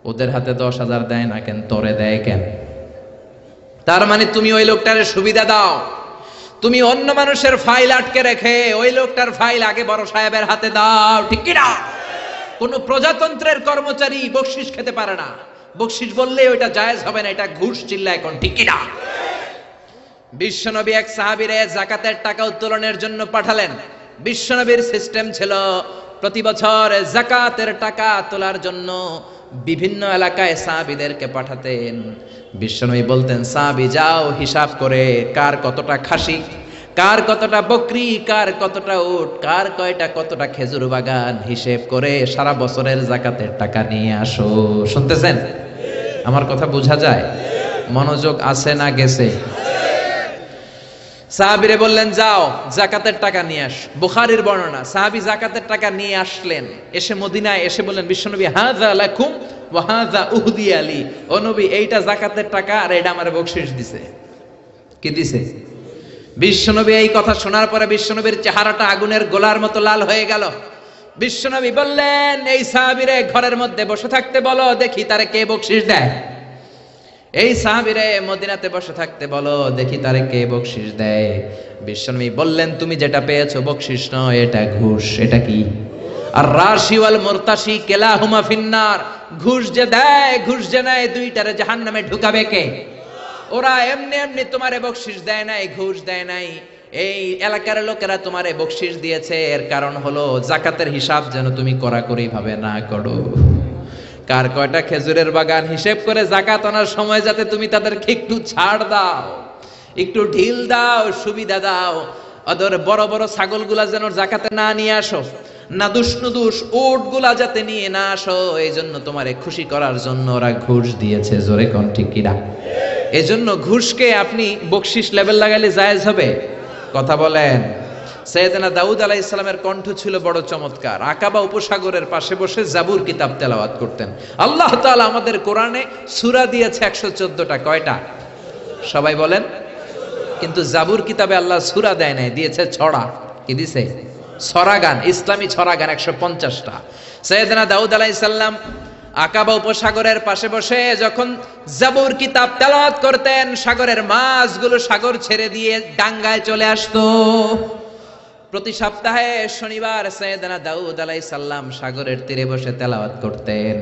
ওদের হাতে 10,000 দেয় না কেন? তোরে দেয় কেন? তার মানে তুমি ওই লোকটার সুবিধা দাও, তুমি অন্য মানুষের ফাইল আটকে রেখে ওই লোকটার ফাইল আগে বড় সাহেবের হাতে দাও। ঠিক কি না? কোন প্রজাতন্ত্রের কর্মচারী বকশিস খেতে পারে না, বকশিস বললে ওইটা জায়েজ হবে না, এটা ঘুষ। চিল্লা এখন ঠিক কি না? বিশ্বনবী এক সাহাবীরে যাকাতের টাকা উত্তোলনের জন্য পাঠালেন। বিশ্বনবীর সিস্টেম ছিল প্রতি বছর যাকাতের টাকা তোলার জন্য বিভিন্ন এলাকায় সাহাবীদেরকে পাঠাতেন। বিশ্বনবী বলতেন, সাহাবী যাও হিসাব করে কার কতটা খাসি, কার কতটা বকরি, কার কতটা উট, কার কয়টা কতটা খেজুর বাগান হিসেব করে সারা বছরের যাকাতের টাকা নিয়ে আসো। শুনতেছেন? আমার কথা বোঝা যায়? মনোযোগ আছে না গেছে? সাহাবীরে বললেন, যাও যাকাতের টাকা নিয়ে আস। বুখারীর বর্ণনা, সাহাবী যাকাতের টাকা নিয়ে আসলেন। এসে মদিনায় এসে বললেন, বিশ্বনবী হাযা লাকুম ওয়া হাযা উহদিয়া লি। ও নবী, এইটা যাকাতের টাকা আর এটা আমারে বকশিশ দিছে। কি দিছে? বিশ্বনবী এই কথা শোনার পরে বিশ্বনবীর চেহারাটা আগুনের গোলার মতো লাল হয়ে গেল। বিশ্বনবী বললেন, এই সাহাবীরে ঘরের মধ্যে বসে থাকতে বলো, দেখি তারে কে বকশিশ দেয়। এই সাহাবীরে মদিনাতে বসে থাকতে বলো, দেখি তারে কে বকশিশ দেয়। বিশ্বনবী বললেন, তুমি যেটা পেয়েছো বকশিশ নয়, এটা ঘুষ। এটা কি? আর রাশি ওয়াল মুরতাশি কিলাহুমা ফিন্নার। ঘুষ যে দেয়, ঘুষ যে নেয়, দুইটারে জাহান্নামে ঢুকাবে কে? ওরা এমনি এমনি তোমারে বকশিশ দেয় নাই, ঘুষ দেয় নাই। এই এলাকার লোকেরা তোমারে বকশিশ দিয়েছে, এর কারণ হলো যাকাতের হিসাব যেন তুমি কড়াকড়ি ভাবে না করো। কার কয়টা খেজুরের বাগান হিসেব করে যাকাত আনার সময় যাতে তুমি তাদেরকে একটু ছাড় দাও, একটু ঢিল দাও, সুবিধা দাও। ওদের বড় বড় ছাগলগুলা যেন যাকাতে না নিয়ে আসো, না দুষ্ণুদুষ উটগুলা যাতে নিয়ে না আসো, এই জন্য তোমারে খুশি করার জন্য ওরা ঘুষ দিয়েছে। জোরে কোন ঠিক কিনা? এই জন্য ঘুষকে আপনি বকশিশ লেভেল লাগালে জায়েজ হবে? কথা বলেন। সাইয়েদনা দাউদ আলাইহিস সালামের কণ্ঠ ছিল বড় চমৎকার। আকাবা উপসাগরের পাশে বসে জাবুর কিতাব তেলাওয়াত করতেন। আল্লাহ তাআলা আমাদের কোরআনে সূরা দিয়েছে 114টা। কয়টা? সবাই বলেন। কিন্তু জাবুর কিতাবে আল্লাহ সূরা দেয় নাই, দিয়েছে ছড়া। কি দিছে? ছড়া গান, ইসলামী ছড়া গান 150টা। সাইয়েদনা দাউদ আলাইহিস সালাম আকাবা উপসাগরের পাশে বসে যখন জাবুর কিতাব তেলাওয়াত করতেন, সাগরের মাছগুলো সাগর ছেড়ে দিয়ে ডাঙ্গায় চলে আসতো। প্রতি সপ্তাহে শনিবার সাইয়েদনা দাউদ আলাইহিস সালাম সাগরের তীরে বসে তেলাওয়াত করতেন।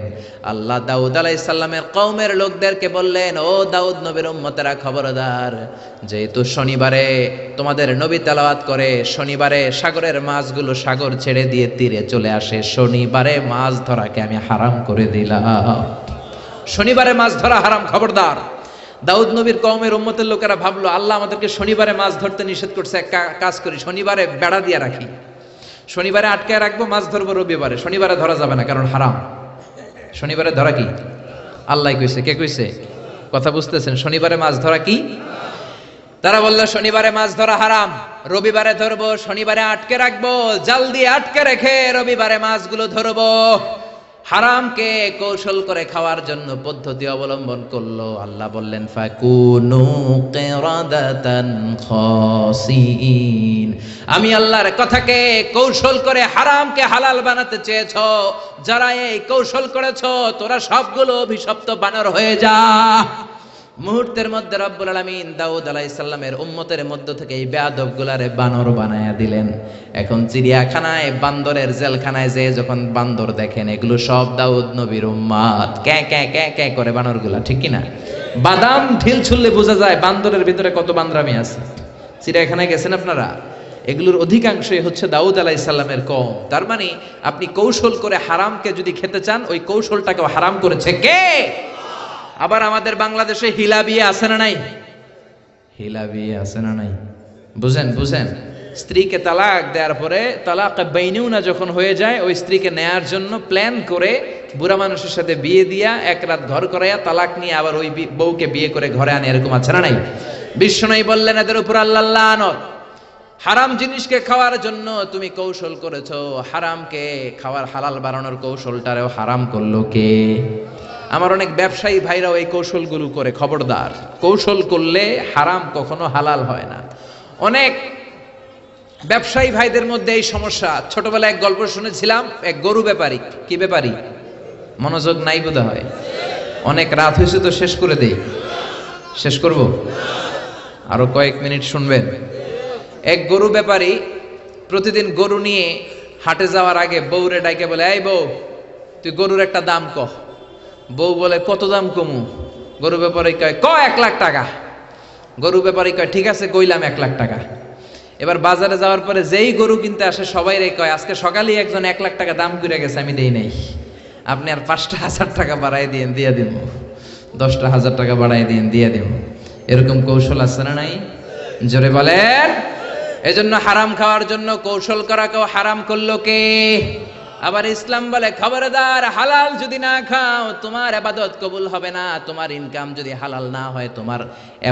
আল্লাহ দাউদ আলাইহিস সালামের কওমের লোকদেরকে বললেন, ও দাউদ নবীর উম্মতেরা খবরদার, যেহেতু শনিবারে তোমাদের নবী তেলাওয়াত করে, শনিবারে সাগরের মাছগুলো সাগর ছেড়ে দিয়ে তীরে চলে আসে, শনিবারে মাছ ধরাকে আমি হারাম করে দিলাম। শনিবারে মাছ ধরা হারাম, খবরদার। দাউদ নবীর কওমের উম্মতের লোকেরা ভাবলো, আল্লাহ আমাদেরকে শনিবারে মাছ ধরতে নিষেধ করছে, এক কাজ করি, শনিবারে বেড়া দিয়ে রাখি, শনিবারে আটকায় রাখবো, মাছ ধরবো রবিবারে। শনিবারে ধরা যাবে না, কারণ হারাম। শনিবারে ধরা কি? আল্লাহ কইছে। কে কইছে? কথা বুঝতেছেন? শনিবারে মাছ ধরা কি? তারা বললো শনিবারে মাছ ধরা হারাম, রবিবারে ধরবো, শনিবারে আটকে রাখবো, জাল দিয়ে আটকে রেখে রবিবারে মাছগুলো ধরবো। হারামকে কৌশল করে খাওয়ার জন্য পদ্ধতি অবলম্বন করলো। আল্লাহ বললেন, ফাকুনু কিরাদাতান খাসিন। আমি আল্লাহর কথাকে কৌশল করে হারামকে হালাল বানাতে চেয়েছো, যারা এই কৌশল করেছো তোরা সবগুলো অভিশপ্ত বানর হয়ে যা। মুহূর্তের মধ্যে রব্বুল আলামিন দাউদ আলাইহিস সালামের উম্মতের মধ্য থেকে এই বেয়াদবগুলারে বানর বানায়া দিলেন। এখন চিড়িয়াখানায়, বান্দরের জেলখানায় যে যখন বান্দর দেখেন, এগুলো সব দাউদ নবীর উম্মত। ক্যাঁ ক্যাঁ ক্যাঁ ক্যাঁ করে বানরগুলা, ঠিক কিনা? বাদাম ঢিল ছুললে বোঝা যায় বান্দরের ভিতরে কত বান্দরামি আছে। চিড়িয়াখানায় গেছেন আপনারা? এগুলোর অধিকাংশই হচ্ছে দাউদ আলাইহিস সালামের কওম। তার মানে আপনি কৌশল করে হারামকে যদি খেতে চান, ওই কৌশলটাকেও হারাম করেছে কে? আবার আমাদের বাংলাদেশে হিলা বিয়ে আছে না নাই? হিলা বিয়ে আছে না নাই? বুঝেন বুঝেন। স্ত্রীকে তালাক দেওয়ার পরে তালাক বাইনুনা যখন হয়ে যায়, ওই স্ত্রীকে নেয়ার জন্য প্ল্যান করে বুড়া মানুষের সাথে বিয়ে দিয়া এক রাত ঘর করাইয়া তালাক নিয়ে আবার ওই বউকে বিয়ে করে ঘরে আনে, এরকম আছে না নাই? বিশ্বনবী বললেন, এদের উপর আল্লাহ লানত। হারাম জিনিসকে খাওয়ার জন্য তুমি কৌশল করেছো, হারামকে খাওয়ার হালাল বানানোর কৌশলটারেও হারাম করলো কে? আমার অনেক ব্যবসায়ী ভাইরাও এই কৌশলগুলো করে। খবরদার, কৌশল করলে হারাম কখনো হালাল হয় না। অনেক ব্যবসায়ী ভাইদের মধ্যে এই সমস্যা। ছোটবেলায় এক গল্প শুনেছিলাম, এক গরু ব্যাপারী। কি ব্যাপারী? মনোযোগ নাই বোধ হয়। অনেক রাত হয়েছে তো শেষ করে দেই। শেষ করব? আরো কয়েক মিনিট শুনবেন। এক গরু ব্যাপারী প্রতিদিন গরু নিয়ে হাটে যাওয়ার আগে বউরে ডাইকে বলে, এই বউ, তুই গরুর একটা দাম কহ। বউ বলে, কত দাম কমু? গরু ব্যাপারী কয়, 1 লাখ টাকা। গরু ব্যাপারী কয় ঠিক আছে কইলাম 1 লাখ টাকা। এবার বাজারে যাওয়ার পরে যেই গরু কিনতে আসে সবাই রে কয় আজকে সকালেই একজন 1 লাখ টাকা দাম করে গেছে, আমি দেই নাই, আপনি আর 5টা হাজার টাকা বাড়াই দিন, দিয়ে দিব, 10টা হাজার টাকা বাড়াই দিন, দিয়ে দিব। এরকম কৌশল আছে না নাই? জোরে বলেন। এজন্য হারাম খাওয়ার জন্য কৌশল করা কেউ হারাম করলো কে? আবার ইসলাম বলে খবরদার, হালাল যদি না খাও তোমার ইবাদত কবুল হবে না, তোমার ইনকাম যদি হালাল না হয় তোমার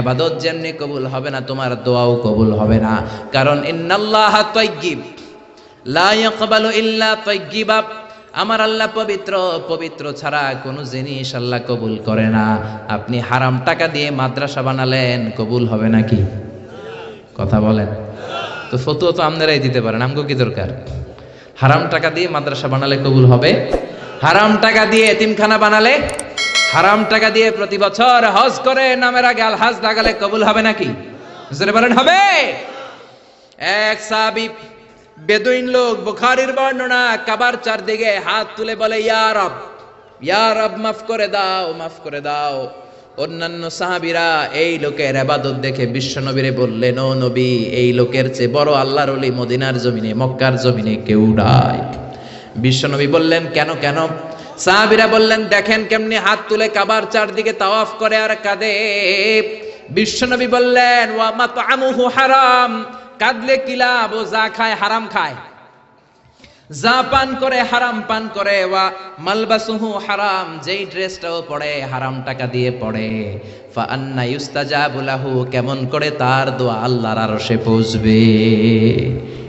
ইবাদত যেমনি কবুল হবে না, তোমার দোয়াও কবুল হবে না। কারণ ইন্নাল্লাহা তাইয়্যিব লা ইয়াকবালু ইল্লা তাইয়্যিবা, আমার আল্লাহ পবিত্র, পবিত্র ছাড়া কোনো জিনিস আল্লাহ কবুল করে না। আপনি হারাম টাকা দিয়ে মাদ্রাসা বানালেন, কবুল হবে নাকি? কথা বলেন। তো ফতোয়া তো আপনারাই দিতে পারেন, আমগো কি দরকার? হারাম টাকা দিয়ে মাদ্রাসা বানালে কবুল হবে? হারাম টাকা দিয়ে এতিমখানা বানালে, হারাম টাকা দিয়ে প্রতি বছর হজ করে নামের আগে আল হাজ লাগালে কবুল হবে নাকি? জোরে বলেন হবে? এক সাহাবী বেদুইন লোক, বুখারীর বর্ণনা, কাবার চারদিকে হাত তুলে বলে ইয়া রব, ইয়া রব মাফ করে দাও, মাফ করে দাও। অন্যান্য সাহাবীরা এই লোকের ইবাদত দেখে বিশ্ব নবীরে বললেন, ও নবী, এই লোকের চেয়ে বড় আল্লাহর ওলি মদিনার জমিনে, মক্কার জমিনে কেউ নাই। বিশ্ব নবী বললেন কেন কেন? সাহাবীরা বললেন দেখেন কেমনি হাত তুলে কাবার চারদিকে তাওয়াফ করে আর কাঁদে। বিশ্ব নবী বললেন ওয়া মাতআমুহু হারাম, কাঁদলে কি লাভ, ও যা খায় হারাম খায়, যা পান করে হারাম পান করে। ওয়া মালবাসুহু হারাম, যেই ড্রেসটাও পরে হারাম টাকা দিয়ে পড়ে। ফা আন্না ইউস্তাজাবু লাহু, কেমন করে তার দোয়া আল্লাহর আরশে পৌঁছবে?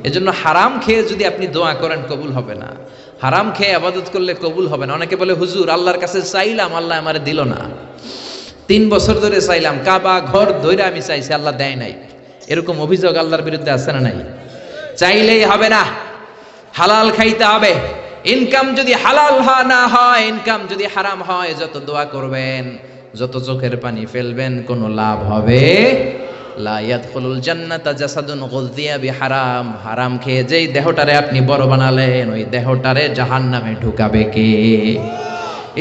এজন্য হারাম খেয়ে যদি আপনি দোয়া করেন কবুল হবে না, হারাম খেয়ে ইবাদত করলে কবুল হবে না। অনেকে বলে হুজুর আল্লাহর কাছে চাইলাম আল্লাহ আমারে দিল না, 3 বছর ধরে চাইলাম, কাবা ঘর ধরে আমি চাইছি আল্লাহ দেয় নাই। এরকম অভিযোগ আল্লাহর বিরুদ্ধে আছে না নাই? চাইলেই হবে না, হালাল খাইতে হবে। ইনকাম যদি হালাল না হয়, ইনকাম যদি হারাম হয়, যত দোয়া করবেন, যত চোখের পানি ফেলবেন, কোনো লাভ হবে? লা ইয়াদখুলুল জান্নাতা জাসাদুন গুযিয়া বিহারাম, হারাম খেয়ে যেই দেহটারে আপনি বড় বানালেন, ওই দেহটারে জাহান্নামে ঢুকাবে কে?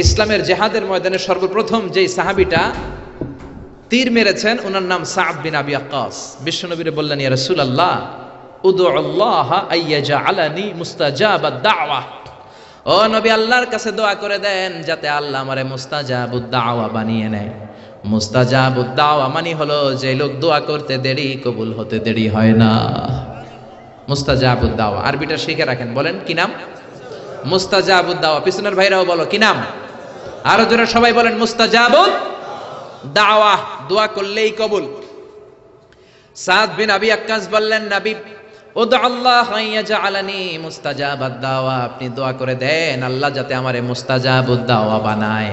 ইসলামের জিহাদের ময়দানে সর্বপ্রথম যেই সাহাবীটা তীর মেরেছেন ওনার নাম সা'দ বিন আবি ওয়াক্কাস। বিশ্বনবীরে বললেন ইয়া রাসূলুল্লাহ উদুল্লাহ আইয়াজআলানি মুস্তাজাবাদ দাওয়া, ও নবী আল্লাহর কাছে দোয়া করে দেন যাতে আল্লাহ আমারে মুস্তাজাবুদ দাওয়া বানিয়ে নেয়। মুস্তাজাবুদ দাওয়া মানে হলো যে লোক দোয়া করতে দেরি, কবুল হতে দেরি হয় না। মুস্তাজাবুদ দাওয়া আরবিটা শিখে রাখেন, বলেন কি নাম? মুস্তাজাবুদ দাওয়া। পিছনের ভাইরাও বলো কি নাম? আরো জোরে সবাই বলেন মুস্তাজাবুদ দাওয়া, দোয়া করলেই কবুল। সাদ বিন আবি ওয়াক্কাস বললেন নবী উদু আল্লাহ আইয়াজআলানি মুস্তাজাবাদ দাওয়া, আপনি দোয়া করে দেন আল্লাহ যাতে আমারে মুস্তাজাবুদ দাওয়া বানায়,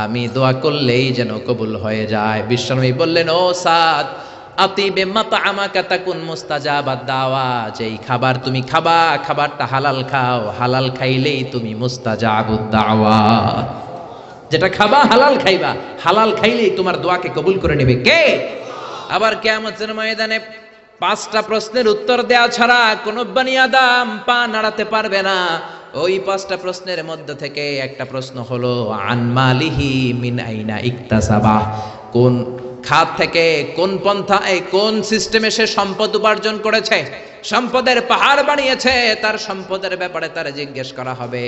আমি দোয়া করলেই যেন কবুল হয়ে যায়। বিশ্বনবী বললেন ও সাদ আতিবে মাতআমাকা তাকুন মুস্তাজাবাদ দাওয়া, যেই খাবার তুমি খাবা খাবারটা হালাল খাও, হালাল খাইলেই তুমি মুস্তাজাবুদ দাওয়া। যেটা খাবা হালাল খাইবা, হালাল খাইলেই তোমার দোয়াকে কবুল করে নেবে কে? আবার কিয়ামতের ময়দানে 5টা প্রশ্নের উত্তর দেয়া ছাড়া কোন বনি আদম পা নাড়াতে পারবে না। ওই 5টা প্রশ্নের মধ্যে থেকে একটা প্রশ্ন হলো আন মালিহি মিন আইনা ইকতাসাবা, কোন খাত থেকে, কোন পন্থায়, কোন সিস্টেমে সে সম্পদ উপার্জন করেছে, সম্পদের পাহাড় বানিয়েছে, তার সম্পদের ব্যাপারে তার জিজ্ঞেস করা হবে।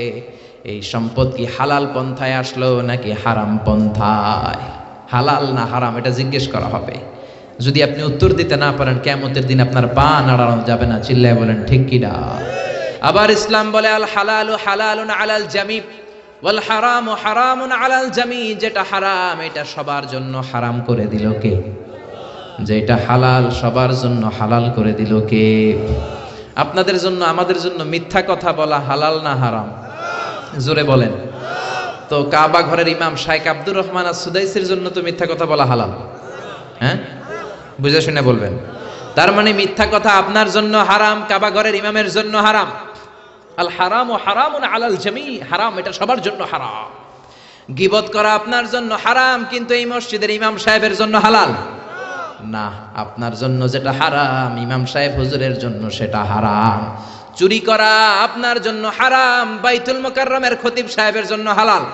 এই সম্পদ কি হালাল পন্থায় আসলো নাকি হারাম পন্থায়, হালাল না হারাম, এটা জিজ্ঞেস করা হবে। যদি আপনি উত্তর দিতে না পারেন কিয়ামতের দিন আপনার পা নাড়ানো যাবে না। চিল্লায় বলেন ঠিক কি না? আবার ইসলাম বলে আল হালালু হালালুন আলাল জামি ওয়াল হারামু হারামুন আলাল জামি, যেটা হারাম এটা সবার জন্য হারাম করে দিল কে? যেটা হালাল সবার জন্য হালাল করে দিল কে? আপনাদের জন্য আমাদের জন্য মিথ্যা কথা বলা হালাল না হারাম? জোরে বলেন। তো কাবা ঘরের ইমাম শাইখ আব্দুর রহমান আস-সুদাইসির জন্য তো মিথ্যা কথা বলা হালাল, হ্যাঁ? বুঝে শুনে বলবেন। তার মানে মিথ্যা কথা আপনার জন্য হারাম, কাবা ঘরের ইমামের জন্য হারাম। আল হারামু হারামুন আলাল জামি, হারাম এটা সবার জন্য হারাম। গীবত করা আপনার জন্য হারাম, কিন্তু এই মসজিদের ইমাম সাহেবের জন্য হালাল না। আপনার জন্য যেটা হারাম ইমাম সাহেব হুজুরের জন্য সেটা হারাম। চুরি করা আপনার জন্য হারাম, বাইতুল মুকাররমের খতিব সাহেবের জন্য হালাল।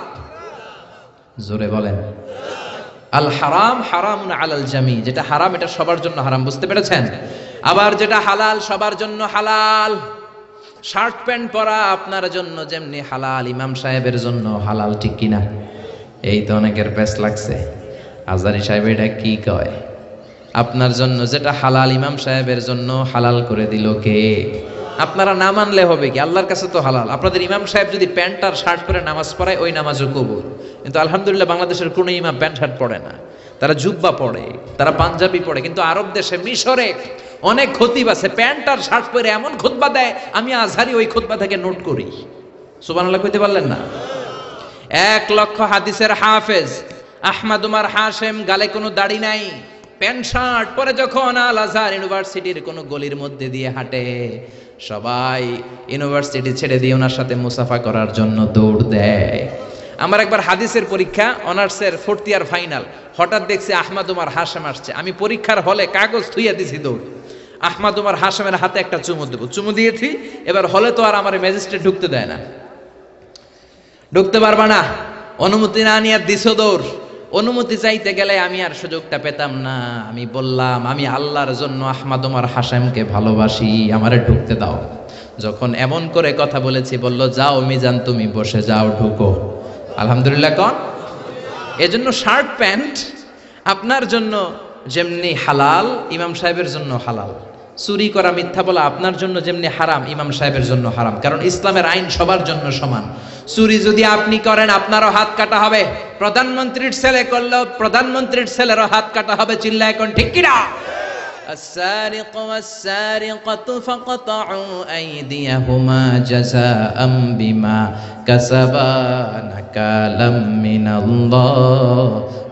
জোরে বলেন। আল হারাম হারামুন আলাল জামি, যেটা হারাম এটা সবার জন্য হারাম, বুঝতে পেরেছেন? আবার যেটা হালাল সবার জন্য হালাল। শার্ট প্যান্ট পরা আপনার জন্য যেমনি হালাল, ইমাম সাহেবের জন্য হালাল, ঠিক কিনা? এই তো অনেকের প্যাস লাগছে, আজারি সাহেব এটা কি কয়? আপনার জন্য যেটা হালাল ইমাম সাহেবের জন্য হালাল করে দিল কে? আপনারা না মানলে হবে কি? আল্লাহর কাছে তো হালাল। আপনাদের ইমাম সাহেব যদি প্যান্ট আর শার্ট পরে নামাজ পড়ায়, ওই নামাজও কবুল। কিন্তু আলহামদুলিল্লাহ বাংলাদেশের কোনো ইমাম প্যান্ট শার্ট পরে না, তারা জুব্বা পরে, তারা পাঞ্জাবি পরে। কিন্তু আরব দেশে, মিশরে অনেক খতিব আছে প্যান্ট আর শার্ট পরে এমন খুতবা দেয়, আমি আজহারি ওই খুতবা থেকে নোট করি। সুবহানাল্লাহ কইতে পারলেন না? 1,00,000 হাদিসের হাফেজ আহমদ উমর হাশেম, গালে কোনো দাড়ি নাই, প্যান্ট শার্ট পরে যখন আল আজহার ইউনিভার্সিটির কোনো গলির মধ্যে দিয়ে হাঁটে, সবাই ইউনিভার্সিটি ছেড়ে দিয়ে ওনার সাথে মুসাফা করার জন্য দৌড় দেয়। আমার একবার হাদিসের পরীক্ষা, অনার্সের 4th ইয়ার ফাইনাল, হঠাৎ দেখছি আহমদ উমর হাশেম আসছে। আমি পরীক্ষার হলে কাগজ থুইয়া দিছি দৌড়, আহমদ উমর হাশেমের হাতে একটা চুমু দেবো, চুমু দিয়েছি। এবার হলে তো আর আমার ম্যাজিস্ট্রেট ঢুকতে দেয় না, ঢুকতে পারবা না, অনুমতি না নিয়ে দিছো দৌড়। অনুমতি চাইতে গেলে আমি আর সুযোগটা পেতাম না। আমি বললাম, আমি আল্লাহর জন্য আহমদ উমর হাশেমকে ভালোবাসি, আমারে ঢুকতে দাও। যখন এমন করে কথা বলেছি, বলল যাও মিজান তুমি বসে যাও, ঢুকো। আলহামদুলিল্লাহ কন। এজন্য শার্ট প্যান্ট আপনার জন্য যেমনি হালাল, ইমাম সাহেবের জন্য হালাল। চুরি করা, মিথ্যা বলা আপনার জন্য যেমনি হারাম, ইমাম সাহেবের জন্য হারাম। কারণ ইসলামের আইন সবার জন্য সমান। চুরি যদি আপনি করেন, আপনারও হাত কাটা হবে। প্রধানমন্ত্রীর ছেলে করলেও প্রধানমন্ত্রীর ছেলেরও হাত কাটা হবে। চিল্লা এখন ঠিক কিনা? السارق والسارقة فقطعوا أيديهما جزاء بما كسبا نكالا من الله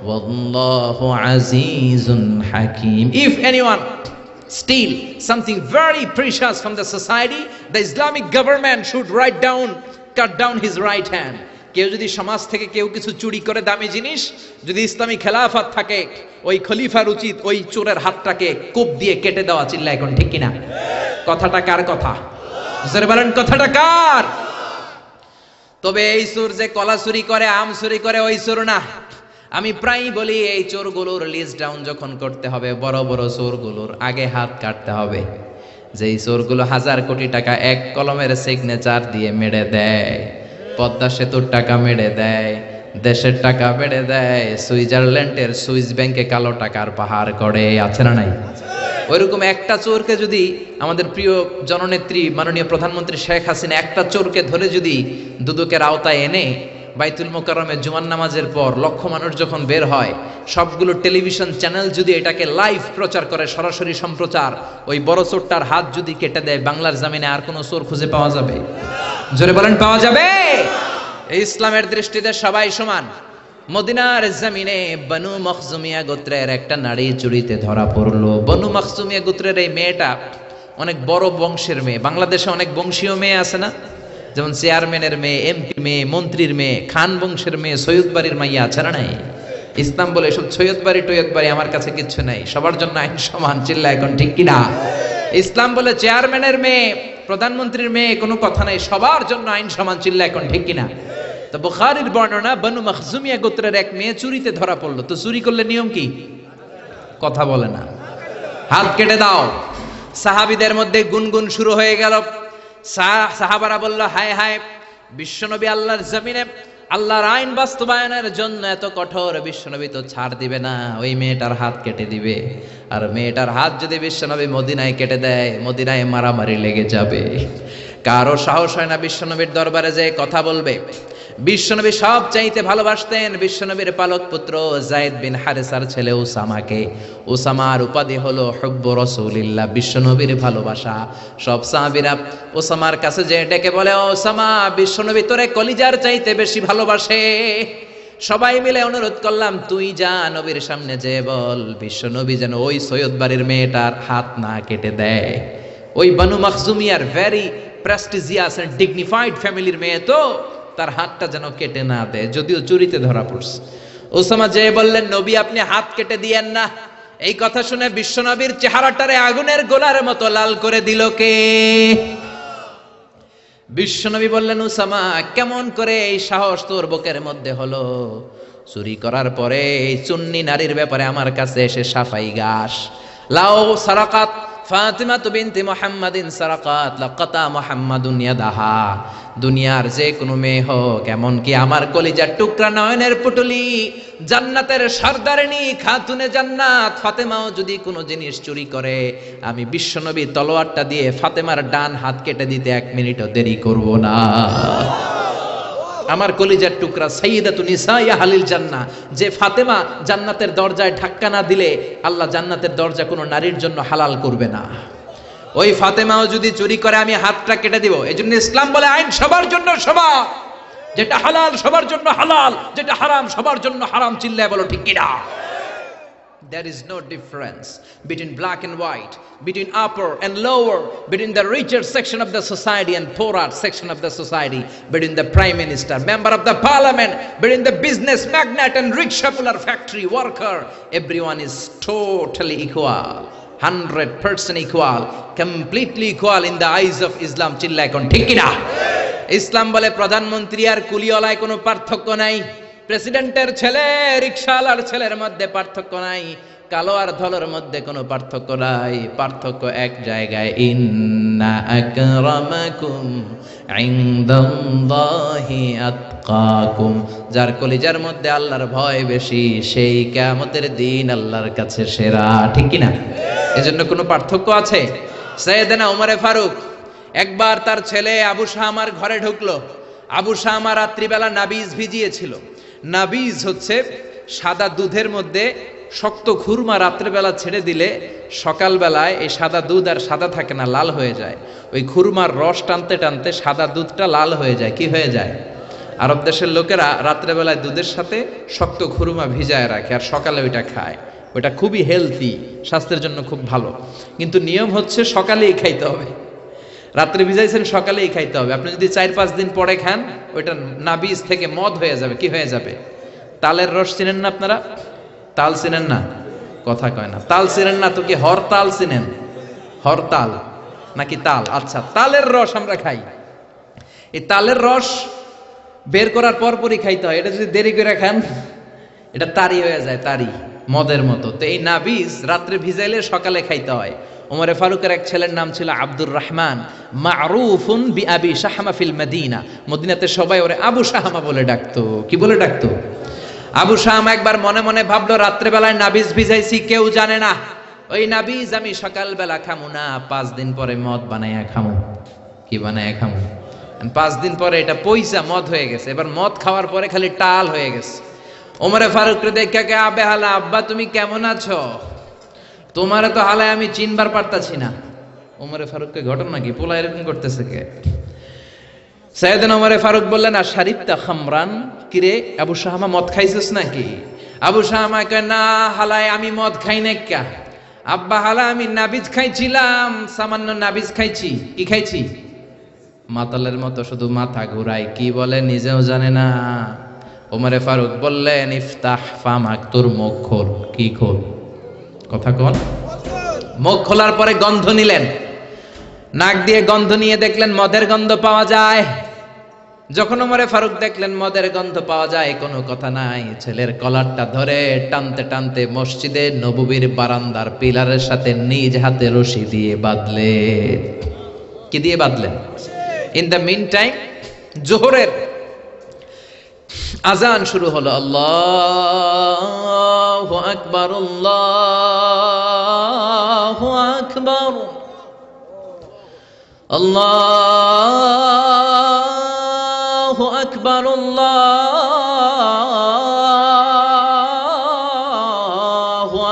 والله عزيز حكيم. If anyone steal something very precious from the society, the Islamic government should cut down his right hand. কেউ যদি সমাজ থেকে কেউ কিছু চুরি করে দামি জিনিস, যদি ইসলামী খেলাফত থাকে, ওই খলিফার উচিত ওই চোরের হাতটাকে কোপ দিয়ে কেটে দেওয়া। চিল্লা এখন ঠিক কিনা? কথাটা কার কথা? জোরে বলেন, কথাটা কার? তবে এই চোর যে কলা চুরি করে, আম চুরি করে, ওই চোর না। আমি প্রায়ই বলি, এই চোরগুলোর লিস্ট ডাউন যখন করতে হবে, বড় বড় চোরগুলোর আগে হাত কাটতে হবে। যেই চোরগুলো 1000 কোটি টাকা এক কলমের সিগনেচার দিয়ে মেরে দেয়, পদ্মা সেতুর টাকা মেরে দেয়, দেশের টাকা মেরে দেয়, সুইজারল্যান্ডের সুইস ব্যাংকে কালো টাকার পাহাড় করে, আছে না নাই? ওইরকম একটা চোরকে যদি আমাদের প্রিয় জননেত্রী মাননীয় প্রধানমন্ত্রী শেখ হাসিনা একটা চোরকে ধরে যদি দুদকের আওতায় এনে বাইতুল মোকাররমে জুমার নামাজের পর লক্ষ মানুষ যখন বের হয়, সবগুলো টেলিভিশন চ্যানেল যদি এটাকে লাইভ প্রচার করে, সরাসরি সম্প্রচার, ওই বড় চোরটার হাত যদি কেটে দেয়, বাংলার জমিনে আর কোনো চোর খুঁজে পাওয়া যাবে? জোরে বলেন, পাওয়া যাবে? ইসলামের দৃষ্টিতে সবাই সমান। মদিনার জমিনে বনু মখজুমিয়া গোত্রের একটা নারী চুরিতে ধরা পড়লো। বনু মখজুমিয়া গোত্রের এই মেয়েটা অনেক বড় বংশের মেয়ে। বাংলাদেশে অনেক বংশীয় মেয়ে আছে না? যেমন চেয়ারম্যানের মেয়ে, এমপি মেয়ে, মন্ত্রীর মেয়ে, খান বংশের মেয়ে, সৈয়দ বাড়ির মাইয়া, আছে না নাই? ইসলাম বলে এসব সৈয়দ বাড়ি টৈয়দ বাড়ি আমার কাছে কিচ্ছু নাই, সবার জন্য আইন সমান। চিল্লা এখন ঠিক কিনা? ইসলাম বলে চেয়ারম্যানের মেয়ে, প্রধানমন্ত্রীর মেয়ে, কোনো কথা নাই, সবার জন্য আইন সমান। চিল্লা এখন ঠিক কিনা? তো বুখারীর বর্ণনা, বনু মখজুমিয়া গোত্রের এক মেয়ে চুরিতে ধরা পড়লো। তো চুরি করলে নিয়ম কি? কথা বলে না, হাত কেটে দাও। সাহাবীদের মধ্যে গুনগুন শুরু হয়ে গেল। সাহাবারা বলল, হায় হায়, বিশ্বনবী আল্লাহর জমিনে আল্লাহর আইন বাস্তবায়নের জন্য এত কঠোর, বিশ্বনবী তো ছাড় দিবে না, ওই মেয়েটার হাত কেটে দিবে। আর মেয়েটার হাত যদি বিশ্বনবী মদিনায় কেটে দেয়, মদিনায় মারামারি লেগে যাবে। কারো সাহস হয় না বিশ্বনবীর দরবারে যে কথা বলবে। বিশ্বনবী সব চাইতে ভালোবাসতেন বিশ্বনবীর পালক পুত্র যায়েদ বিন হারেসার ছেলে উসামাকে। উসামার উপাধি হলো হুব্বু রাসূলিল্লাহ, বিশ্বনবীর ভালোবাসা। সব সাহাবীরা উসামার কাছে যে ডেকে বলে, উসামা, বিশ্বনবী তোরে কলিজার চাইতে বেশি ভালোবাসে। সবাই মিলে অনুরোধ করলাম, তুই যা নবীর সামনে যে বল, বিশ্বনবী যেন ওই সৈয়দ বাড়ির মেয়েটার হাত না কেটে দেয়। ওই বনু মখজুমিয়ার ভেরি প্রেস্টিজিয়াস এন্ড ডিগনিফাইড ফ্যামিলির মেয়ে, তো তার হাতটা যেন কেটে না দেয়, যদিও চুরিতে ধরা পড়ছে। ওসামা যে বললেন, নবী আপনি হাত কেটে দিয়েন না। এই কথা শুনে বিশ্বনবীর চেহারাটারে আগুনের গোলার মতো লাল করে দিল কে? বিশ্বনবী বললেন, উসামা কেমন করে এই সাহস তোর বুকের মধ্যে হলো? চুরি করার পরে এই চুন্নি নারীর ব্যাপারে আমার কাছে এসে সাফাই গাস। লাও সারাকাত ফাতিমা বিনতি মুহাম্মাদিন সারাকাত লাকাতা মুহাম্মাদুন ইয়াদাহা। দুনিয়ার যে কোনো মেয়ে হোক, এমনকি আমার কলিজার টুকরা নয়নের পুটুলি জান্নাতের সরদারিনী খাতুনে জান্নাত ফাতেমাও যদি কোনো জিনিস চুরি করে, আমি বিশ্বনবী তলোয়ারটা দিয়ে ফাতেমার ডান হাত কেটে দিতে 1 মিনিটও দেরি করব না। আমার কলিজার টুকরা সাইয়্যিদাতুন নিসাই আহলিল জান্নাহ, যে ফাতেমা জান্নাতের দরজায় ধাক্কা না দিলে আল্লাহ জান্নাতের দরজা কোনো নারীর জন্য হালাল করবে না। ওই ফাতেমাও যদি চুরি করে আমি হাতটা কেটে দিব। এজন্য ইসলাম বলে আইন সবার জন্য সমান, যেটা হালাল সবার জন্য হালাল, যেটা হারাম সবার জন্য হারাম। চিল্লায় বলো ঠিক কিনা? There is no difference between black and white, between upper and lower, between the richer section of the society and poorer section of the society, between the prime minister, member of the parliament, between the business magnate and rickshaw puller, factory worker. Everyone is totally equal, 100% equal, completely equal in the eyes of Islam. Chilla kon ঠিক কিনা? ইসলাম বলে প্রধানমন্ত্রী আর কুলিওয়ালায় কোনো পার্থক্য নাই, প্রেসিডেন্টের ছেলে রিকশাওয়ালার ছেলের মধ্যে পার্থক্য নাই, কালো আর ধলার মধ্যে কোনো পার্থক্য নাই। পার্থক্য এক জায়গায়, ইন্না আকরামাকুম ইনদাল্লাহি আতকাকুম। যার কলিজার মধ্যে আল্লাহর ভয় বেশি, সেই কিয়ামতের দিন আল্লাহর কাছে সেরা। ঠিক কি না? এজন্য কোনো পার্থক্য আছে? সাইয়েদনা ওমরে ফারুক একবার তার ছেলে আবু শামার ঘরে ঢুকলো। আবু শামা রাত্রিবেলা নাবিজ ভিজিয়েছিল। নাবিজ হচ্ছে সাদা দুধের মধ্যে শক্ত খুরমা রাত্রিবেলা ছেড়ে দিলে সকালবেলায় এই সাদা দুধ আর সাদা থাকে না, লাল হয়ে যায়। ওই খুরমার রস টানতে টানতে সাদা দুধটা লাল হয়ে যায়। কি হয়ে যায়? আরব দেশের লোকেরা রাত্রেবেলায় দুধের সাথে শক্ত খুরমা ভিজায় রাখে আর সকালে ওইটা খায়। ওইটা খুবই হেলথি, স্বাস্থ্যের জন্য খুব ভালো। কিন্তু নিয়ম হচ্ছে সকালেই খাইতে হবে। রাত্রে ভিজাইছেন, সকালেই খাইতে হবে। আপনি যদি 4-5 দিন পরে খান, ওইটা নাবিজ থেকে মদ হয়ে যাবে। কি হয়ে যাবে? তালের রস চিনেন না আপনারা? তাল চিনেন না? কথা কয় না। তাল চিনেন না তো কি হরতাল চিনেন? হরতাল নাকি তাল? আচ্ছা, তালের রস আমরা খাই। এই তালের রস বের করার পরপরই খাইতে হয়। এটা যদি দেরি করে খান, এটা তারি হয়ে যায়, তারি, মদের মতো। তো এই নাবিজ রাত্রে ভিজাইলে সকালে খাইতে হয়। ওমরে ফারুকের এক ছেলের নাম ছিল আব্দুর রহমান, মারুফুন বি আবি শাহমা ফিল মদিনা। মদিনাতে সবাই ওরে আবু শাহমা বলে ডাকতো। কি বলে ডাকতো? আবু শাহমা একবার মনে মনে ভাবলো, রাত্রেবেলায় নাবিজ ভিজাইছি, কেউ জানে না। ওই নাবিজ আমি সকালবেলা খামু না, 5 দিন পরে মদ বানাইয়া খামু। কি বানাইয়া খামু? 5 দিন পরে এটা পয়সা মদ হয়ে গেছে। এবার মদ খাওয়ার পরে খালি টাল হয়ে গেছে। ওমরে ফারুক রে দেখে, আবে হালা, আব্বা তুমি কেমন আছো? তোমারে তো হালায় আমি চিনবার পারতাছি না। ওমরে ফারুককে ঘটনা কি? পোলা এরকম করতেছে কে? সাইয়েদনা ওমরে ফারুক বললেন, আশারিবতা খামরান। কিরে আবু শাহমা, মদ খাইছিস নাকি? আবু শাহমা কয়, না হালায় আমি মদ খাই না। কা আব্বা, হালা আমি নাবিজ খাইছিলাম, সামান্য নাবিজ খাইছি। কি খাইছি? মাতালের মতো শুধু মাথা ঘুরাই, কি বলে নিজেও জানে না। ওমরে ফারুক বললেন, ইফতাহ ফামাক, তোর মুখ খোল। কি খোল? কথা কন। মুখ খোলার পরে গন্ধ নিলেন, নাক দিয়ে গন্ধ নিয়ে দেখলেন মদের গন্ধ পাওয়া যায়। যখন ওমরে ফারুক দেখলেন মদের গন্ধ পাওয়া যায়, কোনো কথা নাই, ছেলের কলারটা ধরে টানতে টানতে মসজিদে নববীর বারান্দার পিলারের সাথে নিজ হাতে রশি দিয়ে বাঁধলেন। কি দিয়ে বাঁধলেন? ইন দ্য মিন টাইম জোহরের আজান শুরু হলো। আল্লাহু আকবার, আল্লাহু আকবার, আল্লাহু আকবার, আল্লাহু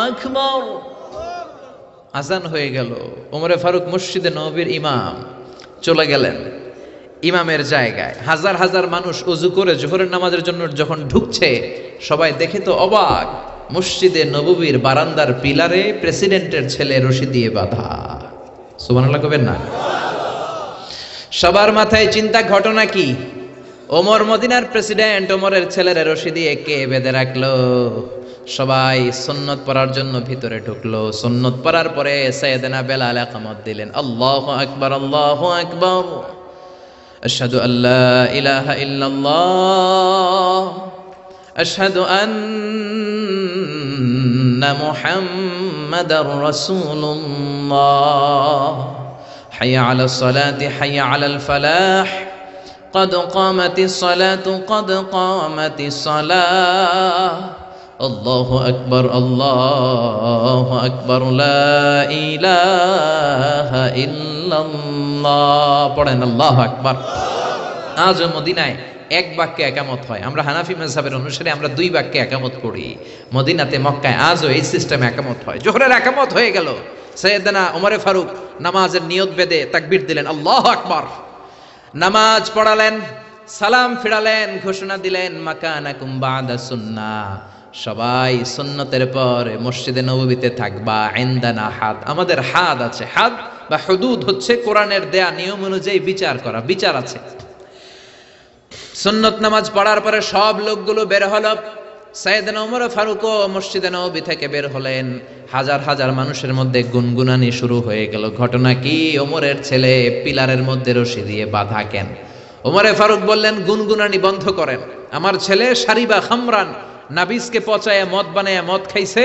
আকবার। আজান হয়ে গেল। ওমরে ফারুক মসজিদে নববীর ইমাম চলে গেলেন ইমামের জায়গায়। হাজার হাজার মানুষ ওযু করে জোহরের নামাজের জন্য যখন ঢুকছে, সবাই দেখে তো অবাক, মসজিদে নববীর বারান্দার পিলারে প্রেসিডেন্টের ছেলে রশি দিয়ে বাঁধা। সুবহানাল্লাহ কবেন না? সবার মাথায় চিন্তা, ঘটনা কি? ওমর মদিনার প্রেসিডেন্ট, ওমরের ছেলের রশি দিয়ে কে বেঁধে রাখলো? সবাই সুন্নত পড়ার জন্য ভিতরে ঢুকলো। সুন্নত পড়ার পরে সাইয়েদনা বেলাল ইকামত দিলেন, আল্লাহু আকবার, আল্লাহু আকবার। আশহাদু আল্লা ইলাহা ইল্লাল্লাহ আশহাদু আন্না মুহাম্মাদার রাসূলুল্লাহ হাইয়া আলাস সালাতি হাইয়া আলাল ফালাহ قد قامت الصلاة قد قامت الصلاة الله أكبر الله أكبر لا إله إلا الله পড়েন আল্লাহু আকবার। আজ মদিনায় এক বাক্যে একামত হয়। আমরা হানাফি মাযহাবের অনুসারে আমরা দুই বাক্যে একামত করি। মদিনাতে মক্কায় আজও এই সিস্টেমে একামত হয়। জোহরের একামত হয়ে গেল, সাইয়েদনা ওমরে ফারুক নামাজের নিয়ত বেঁধে তাকবীর দিলেন, আল্লাহু আকবার। নামাজ পড়ালেন, সালাম ফিরালেন, ঘোষণা দিলেন মাকানাকুম বাদা সুন্নাহ, সবাই সুন্নতের পর মসজিদে নববীতে থাকবা। ইনদানা হাদ, আমাদের হাদ আছে। হাদ বা হুদুদ হচ্ছে কোরআনের দেয়া নিয়ম অনুযায়ী বিচার করা, বিচার আছে। সুন্নত নামাজ পড়ার পরে সব লোকগুলো বের হলো। সাইয়েদনা ওমর ফারুকও মসজিদে নববী থেকে বের হলেন। হাজার হাজার মানুষের মধ্যে গুনগুনানি শুরু হয়ে গেল। ঘটনা কি? ওমরের ছেলে পিলারের মধ্যে রশি দিয়ে বাঁধা কেন? ওমরে ফারুক বললেন, গুনগুনানি বন্ধ করেন। আমার ছেলে শারিবা খামরান, নাবিজকে পচায় মদ বানায় মদ খাইছে।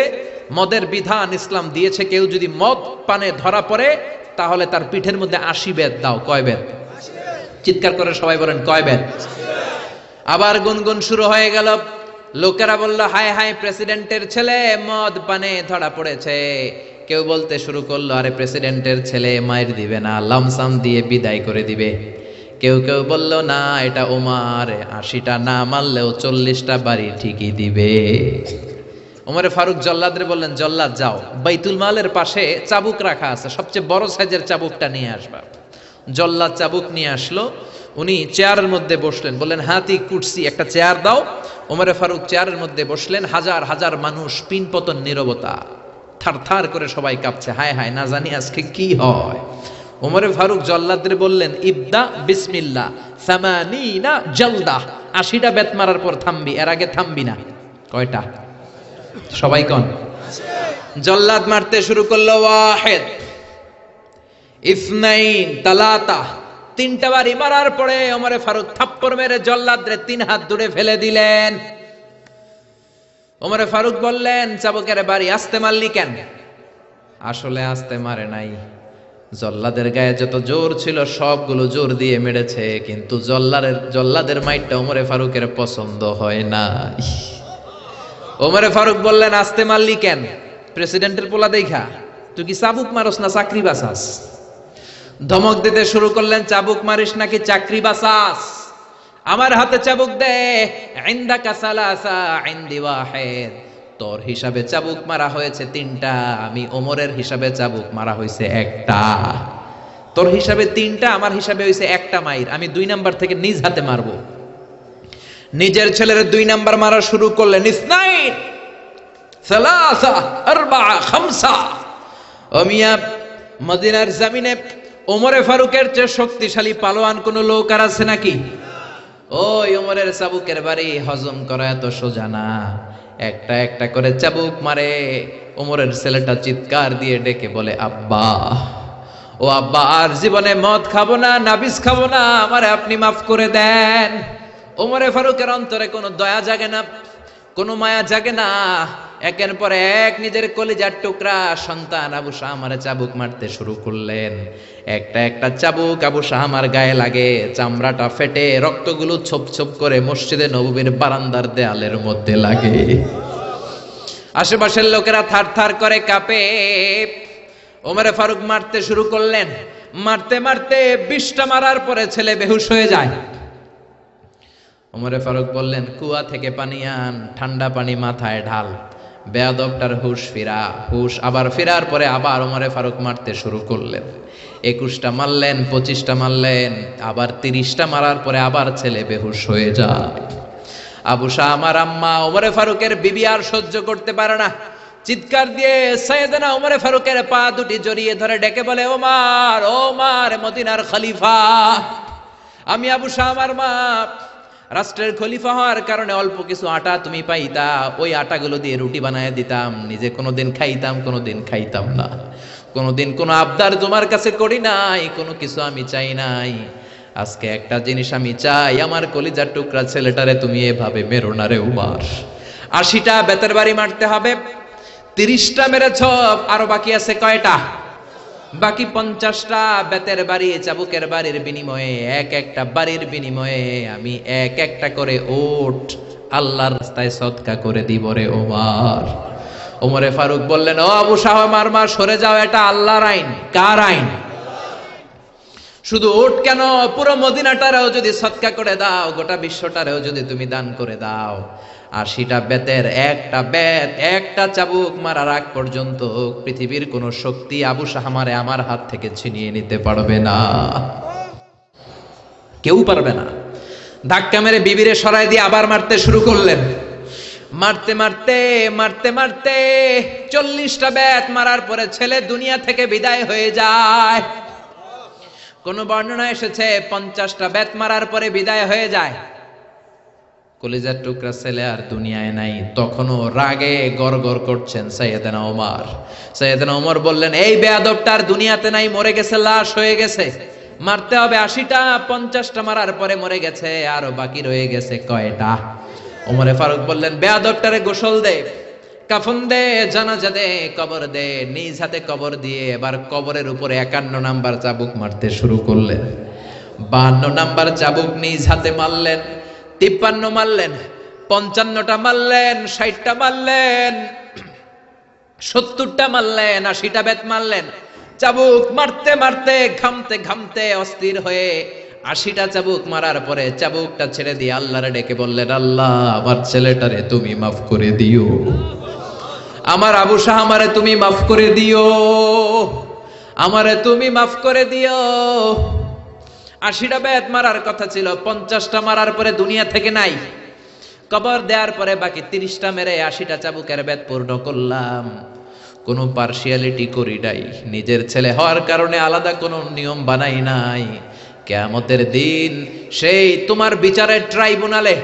মদের বিধান ইসলাম দিয়েছে, কেউ যদি মদ পানে ধরা পড়ে তাহলে তার পিঠের মধ্যে 80 বেত দাও। কয় বেত? চিৎকার করে সবাই বলেন কয় বেত? আবার গুনগুন শুরু হয়ে গেল। লোকেরা বলল, হায় হায়, প্রেসিডেন্টের ছেলে মদ পানে ধরা পড়েছে। কেউ বলতে শুরু করলো, আরে প্রেসিডেন্টের ছেলে মায়ের দিবে না, লামসাম দিয়ে বিদায় করে দিবে। কেউ কেউ বলল, না, এটা ওমর, 80টা না মারলেও 40টা বাড়ি ঠিকই দিবে। ওমরে ফারুক জল্লাদরে বললেন, জল্লাদ যাও, বাইতুল মালের পাশে চাবুক রাখা আছে, সবচেয়ে বড় সাইজের চাবুকটা নিয়ে আসবা। জল্লাদ চাবুক নিয়ে আসলো। উনি চেয়ারের মধ্যে বসলেন, বললেন, হাতি কুটসি, একটা চেয়ার দাও। ওমরে ফারুক চেয়ারের মধ্যে বসলেন। হাজার হাজার মানুষ, পিনপতন নীরবতা, থার থার করে সবাই কাঁপছে। হায় হায়, না জানি আজকে কি হয়। ওমরে ফারুক জল্লাদরে বললেন, ইবদা বিসমিল্লাহ 80 জলদা, 80টা বেত মারার পর থামবি, এর আগে থামবি না। কয়টা? সবাই কোন? জল্লাদ মারতে শুরু করলো। ওয়াহিদ, ইসনাইন, তালাতা, 3টা বাড়ি মারার পরে ওমরে ফারুক থাপ্পড় মেরে জল্লাদরে 3 হাত দূরে ফেলে দিলেন। ওমরে ফারুক বললেন, চাবুকের বাড়ি আস্তে মারলি কেন? আসলে আস্তে মারে নাই, জল্লাদের গায়ে যত জোর ছিল সবগুলো জোর দিয়ে মেরেছে, কিন্তু জল্লাদের মাইরটা ওমরে ফারুকের পছন্দ হয় না। ওমরে ফারুক বললেন, আস্তে মারলি কেন? প্রেসিডেন্টের পোলা দেখা? তুই কি চাবুক মারস না চাকরি বাঁচাস? ধমক দিতে শুরু করলেন, চাবুক মারিস নাকি চাকরি বাঁচাস? আমার হাতে চাবুক দে। ইনদাকা সালাসা ইনদি ওয়াহিদ, তোর হিসাবে চাবুক মারা হয়েছে 3টা, আমি ওমরের হিসাবে চাবুক মারা হয়েছে 1টা। তোর হিসাবে 3টা, আমার হিসাবে হয়েছে 1টা মাইর। আমি 2 নাম্বার থেকে নিজ হাতে মারবো। নিজের ছেলের 2 নাম্বার মারা শুরু করলেন। ইসনাইন, সালাসা, আরবাআ, খামসা। ও মিয়া, মদিনার জমিনে ওমরে ফারুকের চেয়ে শক্তিশালী পালোয়ান কোন লোক আর আছে নাকি? ওই ওমরের চাবুকের বাড়ি হজম করা এত সোজা না। একটা একটা করে চাবুক মারে। ওমরের ছেলেটা চিৎকার দিয়ে ডেকে বলে, আব্বা, ও আব্বা, আর জীবনে মদ খাবো না, নাবিজ খাবো না, আমারে আপনি মাফ করে দেন। ওমরে ফারুকের অন্তরে কোনো দয়া জাগে না, কোনো মায়া জাগে না। একের পর এক নিজের কলিজার টুকরা সন্তান আবু শাহমারে চাবুক মারতে শুরু করলেন। একটা একটা চাবুক আবু শাহমার গায়ে লাগে, চামড়াটা ফেটে রক্তগুলো ছোপ ছোপ করে মসজিদে নববীর বারান্দার দেয়ালের মধ্যে লাগে। আশেপাশের লোকেরা থার থার করে কাঁপে। ওমরে ফারুক মারতে শুরু করলেন। মারতে মারতে 20টা মারার পরে ছেলে বেহুশ হয়ে যায়। ওমরে ফারুক বললেন, কুয়া থেকে পানি আন, ঠান্ডা পানি মাথায় ঢাল। বেয়াদবটার হুশ ফিরা। হুশ আবার ফেরার পরে আবার ওমরে ফারুক মারতে শুরু করলেন। 21টা মারলেন, 25টা মারলেন, আবার 30টা মারার পরে আবার ছেলে বেহুশ হয়ে যায়। আবু শাহ আমার আম্মা ওমরে ফারুকের বিবি আর সহ্য করতে পারে না, চিৎকার দিয়ে সাইয়েদনা ওমরে ফারুকের পা দুটি জড়িয়ে ধরে ডেকে বলে, ওমর, ওমর, মদিনার খলিফা। আমি আবু শাহ আমার মা রাষ্ট্রের খলিফা হওয়ার কারণে অল্প কিছু আটা তুমি পাইতা, ওই আটাগুলো দিয়ে রুটি বানায় দিতাম, নিজে কোনোদিন খাইতাম, কোনোদিন খাইতাম না। কোনোদিন কোনো আবদার তোমার কাছে করি নাই, কোনো কিছু আমি চাই নাই। আজকে একটা জিনিস আমি চাই, আমার কলিজার টুকরা ছেলেটারে তুমি এভাবে মেরো না রে উমার। 80টা বেতের বাড়ি মারতে হবে, 30টা মেরেছ, আরো বাকি আছে কয়টা? বাকি 50টা বেতের বাড়ি, চাবুকের বাড়ির বিনিময়ে, এক একটা বাড়ির বিনিময়ে আমি এক একটা করে ওট আল্লাহর রাস্তায় সদকা করে দিব রে ওমর। ওমরে ফারুক বললেন, ও আবু শাহ মারমা, সরে যাও, এটা আল্লাহর আইন। কার আইন? শুধু ওট কেন, পুরো মদিনাটারেও যদি সদকা করে দাও, গোটা বিশ্বটারেও যদি তুমি দান করে দাও, 80টা বেতের একটা বেত, একটা চাবুক মারার আগ পর্যন্ত পৃথিবীর কোন শক্তি আবু শাহমারে আমার হাত থেকে ছিনিয়ে নিতে পারবে না, কেউ পারবে না। ধাক্কা মেরে বিবিরে সরাই দিয়ে আবার মারতে শুরু করলেন। মারতে মারতে মারতে মারতে 40টা বেত মারার পরে ছেলে দুনিয়া থেকে বিদায় হয়ে যায়। কোন বর্ণনা এসেছে 50টা বেত মারার পরে বিদায় হয়ে যায়। কলিজার টুকরা ছেলে আর দুনিয়ায় নাই, তখনও রাগে গড়গড় করছেন সাইয়েদনা ওমর। সাইয়েদনা ওমর বললেন, এই বেয়াদবটার দুনিয়াতে নাই, মরে গেছে, লাশ হয়ে গেছে, মারতে হবে 80টা। 50টা মারার পরে মরে গেছে, আরো বাকি রয়ে গেছে কয়টা? ওমরে ফারুক বললেন, বেয়াদবটারে গোসল দে, কাফন দে, জানাজা দে, কবর দে। নিজ হাতে কবর দিয়ে এবার কবরের উপরে 51 নাম্বার চাবুক মারতে শুরু করলেন। 52 নাম্বার চাবুক নিজ হাতে মারলেন, 53 মারলেন, 55টা মারলেন, 60টা মারলেন, 70টা মারলেন, 80টা বেত মারলেন। চাবুক মারতে মারতে ঘামতে ঘামতে অস্থির হয়ে 80টা চাবুক মারার পরে চাবুকটা ছেড়ে দিয়ে আল্লাহরে ডেকে বললেন, আল্লাহ, আমার ছেলেটারে তুমি মাফ করে দিও, আমার আবু শাহ আমারে তুমি মাফ করে দিও, আমারে তুমি মাফ করে দিও। 80টা বেত মারার কথা ছিল, 50টা মারার পরে দুনিয়া থেকে নাই। কবর দেওয়ার পরে বাকি 30টা মেরে 80টা চাবুকের বেত পূর্ণ করলাম। কোনো পার্সিয়ালিটি করি নাই, নিজের ছেলে হওয়ার কারণে আলাদা কোনো নিয়ম বানাই নাই। কিয়ামতের দিন সেই তোমার বিচারের ট্রাইব্যুনালে,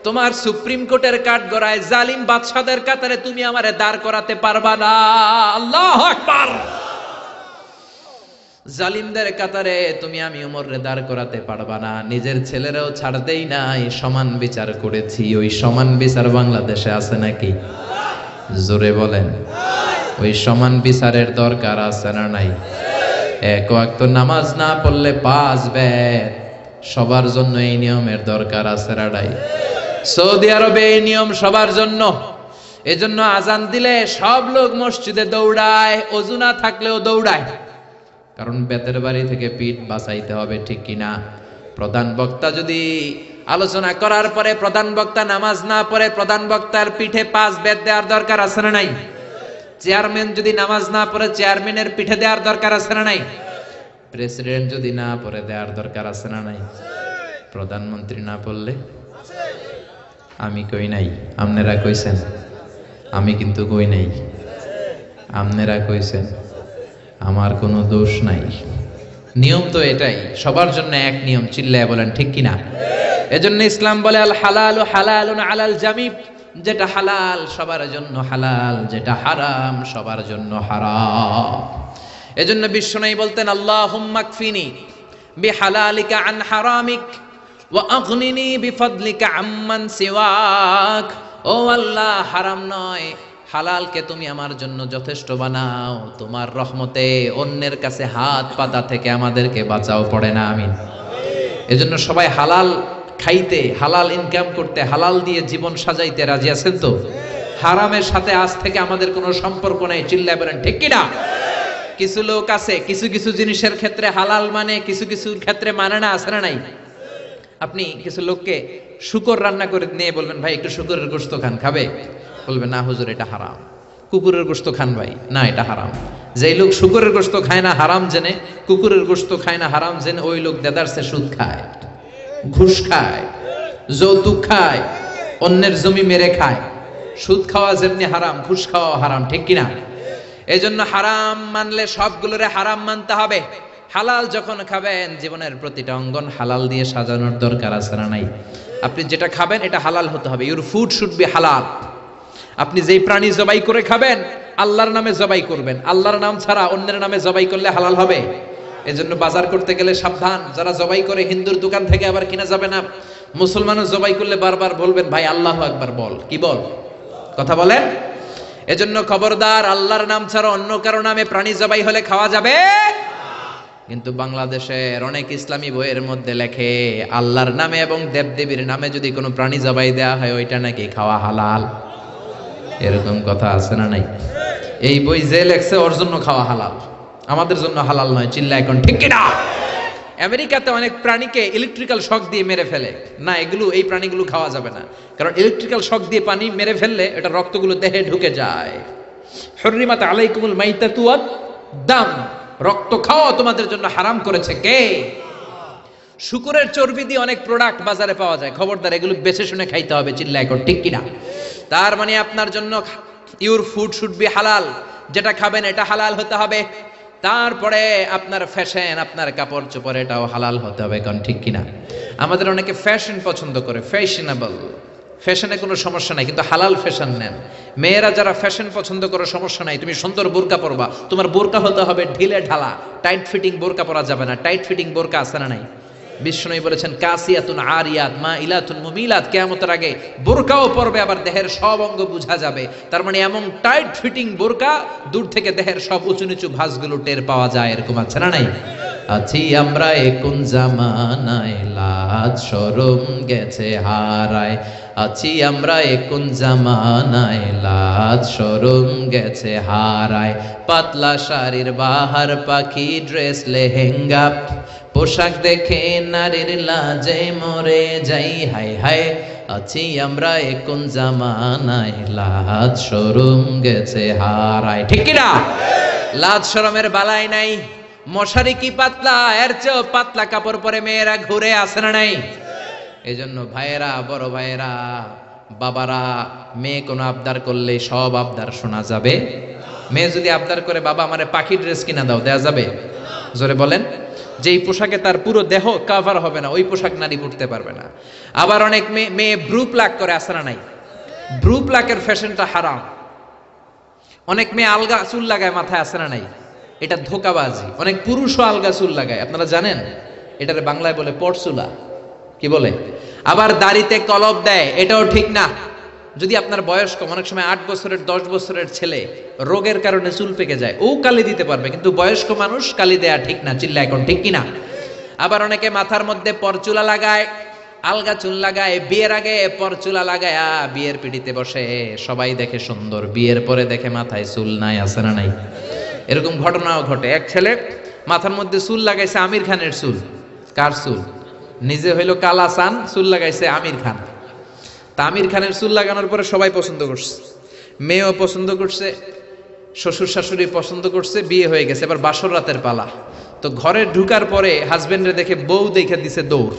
তোমার সুপ্রিম কোর্টের কাঠগড়ায় জালিম বাদশাদের কাতারে তুমি আমারে দাঁড় করাতে পারবা না। আল্লাহু আকবার। জালিমদের কাতারে তুমি আমি ওমরে দাঁড় করাতে পারবা না। নিজের ছেলেরাও ছাড়তেই নাই, সমান বিচার করেছি। ওই সমান বিচার বাংলাদেশে আছে নাকি? জোরে বলেন, ওই সমান বিচারের দরকার আছে না নাই? এক ওয়াক্ত নামাজ না পড়লে 5 বেত, সবার জন্য এই নিয়মের দরকার আছে না নাই? সৌদি আরবে এই নিয়ম সবার জন্য। এজন্য আজান দিলে সব লোক মসজিদে দৌড়ায়, ওযু না থাকলেও দৌড়ায়, কারণ বেতের বাড়ি থেকে পিঠ বাঁচাইতে হবে, ঠিক কিনা? প্রধান বক্তা যদি আলোচনা করার পরে প্রধান বক্তা নামাজ না পড়ে, প্রধান বক্তার পিঠে 5 বেত দেওয়ার দরকার আছে না নাই? চেয়ারম্যান যদি নামাজ না পড়ে, চেয়ারম্যানের পিঠে দেওয়ার দরকার আছে না নাই? প্রেসিডেন্ট যদি না পড়ে, দেওয়ার দরকার আছে না নাই? প্রধানমন্ত্রী না পড়লে? আমি কই নাই, আপনারা কইছেন, আমি কিন্তু কই নাই, আপনারা কইছেন, আমার কোনো দোষ নাই। নিয়ম তো এটাই, সবার জন্য এক নিয়ম, চিল্লায় বলেন ঠিক কিনা? এজন্য ইসলাম বলে আল হালালু হালালুন আলাল জামি, যেটা হালাল সবার জন্য হালাল, যেটা হারাম সবার জন্য হারাম। এজন্য বিশ্বনবী বলতেন, আল্লাহুম্মা কফিনি বিহালালিকা আন হারামিক ওয়া আগনিনি বিফদলিকা আম্মান সিওয়াক। ও আল্লাহ, হারাম নয় হালালকে তুমি আমার জন্য যথেষ্ট বানাও, তোমার রহমতে অন্যের কাছে হাত পাতা থেকে আমাদেরকে বাঁচাও, পড়ে না আমিন। এজন্য সবাই হালাল খাইতে, হালাল ইনকাম করতে, হালাল দিয়ে জীবন সাজাইতে রাজি আছেন তো? হারামের সাথে আজ থেকে আমাদের কোনো সম্পর্ক নাই, চিল্লায় বলেন ঠিক কিনা? কিছু লোক আছে কিছু কিছু জিনিসের ক্ষেত্রে হালাল মানে, কিছু কিছু ক্ষেত্রে মানে না, আছে না নাই? আপনি কিছু লোককে শুকর রান্না করে নিয়ে বলবেন, ভাই একটু শুকরের গোশত খান, খাবে? বলবে না হুজুর এটা হারাম। কুকুরের গোশত খান ভাই, না এটা হারাম। যেই লোক শুকরের গোশত খায় না হারাম জেনে, কুকুরের গোশত খায় না হারাম জেনে, ওই লোক দেদারসে সুদ খায়, ঘুষ খায়, যৌতুক খায়, অন্যের জমি মেরে খায়। সুদ খাওয়া যেমনি হারাম, ঘুষ খাওয়া হারাম, ঠিক কিনা? এই জন্য হারাম মানলে সবগুলোরে হারাম মানতে হবে। হালাল যখন খাবেন, জীবনের প্রতিটা অঙ্গন হালাল দিয়ে সাজানোর দরকার আছে না নাই? আপনি যেটা খাবেন এটা হালাল হতে হবে। ইউর ফুড শুড বি হালাল। আপনি যেই প্রাণী জবাই করে খাবেন, আল্লাহর নামে জবাই করবেন। আল্লাহর নাম ছাড়া অন্যের নামে জবাই করলে হালাল হবে? এজন্য বাজার করতে গেলে সাবধান, যারা জবাই করে হিন্দুর দোকান থেকে আবার কিনা যাবে না। মুসলমানও জবাই করলে বারবার বলবেন ভাই আল্লাহু আকবার বল, কি বল, কথা বলেন। এজন্য খবরদার, আল্লাহর নাম ছাড়া অন্য কারো নামে প্রাণী জবাই হলে খাওয়া যাবে। কিন্তু বাংলাদেশের অনেক ইসলামী বইয়ের মধ্যে লেখে আল্লাহর নামে এবং দেবদেবীর নামে যদি কোনো প্রাণী জবাই দেওয়া হয় ওইটা নাকি খাওয়া হালাল। এরকম কথা আছে না নাই? এই বই যে লেখছে ওর জন্য খাওয়া হালাল, আমাদের জন্য হালাল নয়। চিল্লা এখন ঠিক কিনা? আমেরিকাতে অনেক প্রাণীকে ইলেকট্রিক্যাল শক দিয়ে মেরে ফেলে না, এগুলো এই প্রাণীগুলো খাওয়া যাবে না, কারণ ইলেকট্রিক্যাল শক দিয়ে পানি মেরে ফেললে এটা রক্তগুলো দেহে ঢুকে যায়। হুররিমাত আলাইকুমুল মাইতাতু ওয়াদ দাম, রক্ত খাওয়া তোমাদের জন্য হারাম করেছে কে? শুকরের চর্বি দিয়ে অনেক প্রোডাক্ট বাজারে পাওয়া যায়, খবরদার এগুলো বেছে শুনে খাইতে হবে। চিল্লা এখন ঠিক কিনা? তার মানে আপনার জন্য ইউর ফুড শুড বি হালাল, যেটা খাবেন এটা হালাল হতে হবে। তারপরে আপনার ফ্যাশন, আপনার কাপড় চোপড় এটাও হালাল হতে হবে, কারণ ঠিক কিনা? আমাদের অনেকে ফ্যাশন পছন্দ করে, ফ্যাশনেবল, ফ্যাশনে কোনো সমস্যা নাই, কিন্তু হালাল ফ্যাশন নেন। মেয়েরা যারা ফ্যাশন পছন্দ করে সমস্যা নাই, তুমি সুন্দর বোরকা পরবা, তোমার বোরকা হতে হবে ঢিলে ঢালা, টাইট ফিটিং বোরকা পরা যাবে না। টাইট ফিটিং বোরকা আছে না নাই? বিষ্ণু বলেছেন কাসিয়াতুন আরিয়াত মা ইলাতুন মুমিলাত, কিয়ামতের আগে বোরকাও পরবে আবার দেহের সব অঙ্গ বোঝা যাবে। তার মানে এমন টাইট ফিটিং বোরকা দূর থেকে দেহের সব উঁচু নিচু ভাঁজগুলো টের পাওয়া যায়, এরকম আছে না নাই? আছি আমরা কোন জামানায়, লাজ শরম গেছে হারায়। আছি আমরা কোন জামানায়, লাজ শরম গেছে হারায়। পাতলা শাড়ির বাহার পাখি ড্রেস লেহেঙ্গা, পোশাক দেখে নারীর লাজে মরে যাই হায় হায়। আছি আমরা কোন জামানায়, লাজ শরম গেছে হারায়। ঠিক কিনা? লাজ শরমের বালাই নাই। মশারি কি পাতলা, এর চেয়েও পাতলা কাপড় পরে মেয়েরা ঘুরে আসে না নাই? এই জন্য ভাইয়েরা, বড় ভাইয়েরা, বাবারা, মেয়ে কোনো আবদার করলে সব আবদার শোনা যাবে। মেয়ে যদি আবদার করে বাবা আমারে পাখি ড্রেস কিনা দাও, দেয়া যাবে? জোরে বলেন। যেই পোশাকে তার পুরো দেহ কভার হবে না ওই পোশাক নারী পরতে পারবে না। আবার অনেক মেয়ে ব্রু প্লাক করে, আসে না নাই? ব্রু প্লাকের ফ্যাশনটা হারাম। অনেক মেয়ে আলগা চুল লাগায় মাথায়, আসে না নাই? এটা ধোকাবাজি। অনেক পুরুষও আলগা চুল লাগায়, আপনারা জানেন? এটারে বাংলায় বলে পরচুলা, কি বলে? আবার দাড়িতে কলপ দেয়, এটাও ঠিক না। যদি আপনার বয়স কম, অনেক সময় 8 বছরের 10 বছরের ছেলে রোগের কারণে চুল পেকে যায়, ও কালি দিতে পারবে, কিন্তু বয়স্ক মানুষ কালি দেয়া ঠিক না। চিল্লা এখন ঠিক কিনা? আবার অনেকে মাথার মধ্যে পরচুলা লাগায়, আলগা চুল লাগায়, বিয়ের আগে পরচুলা লাগায় বিয়ের পিড়িতে বসে, সবাই দেখে সুন্দর, বিয়ের পরে দেখে মাথায় চুল নাই, আছে না নাই? এরকম ঘটনাও ঘটে। এক ছেলে মাথার মধ্যে চুল লাগাইছে আমির খানের চুল। কার চুল? নিজে হইলো কালা চান, চুল লাগাইছে আমির খান। তা আমির খানের চুল লাগানোর পরে সবাই পছন্দ করছে, মেয়েও পছন্দ করছে, শ্বশুর শাশুড়ি পছন্দ করছে, বিয়ে হয়ে গেছে। এবার বাসর রাতের পালা। তো ঘরে ঢুকার পরে হাজবেন্ডে দেখে বউ দেখে দিছে দৌড়।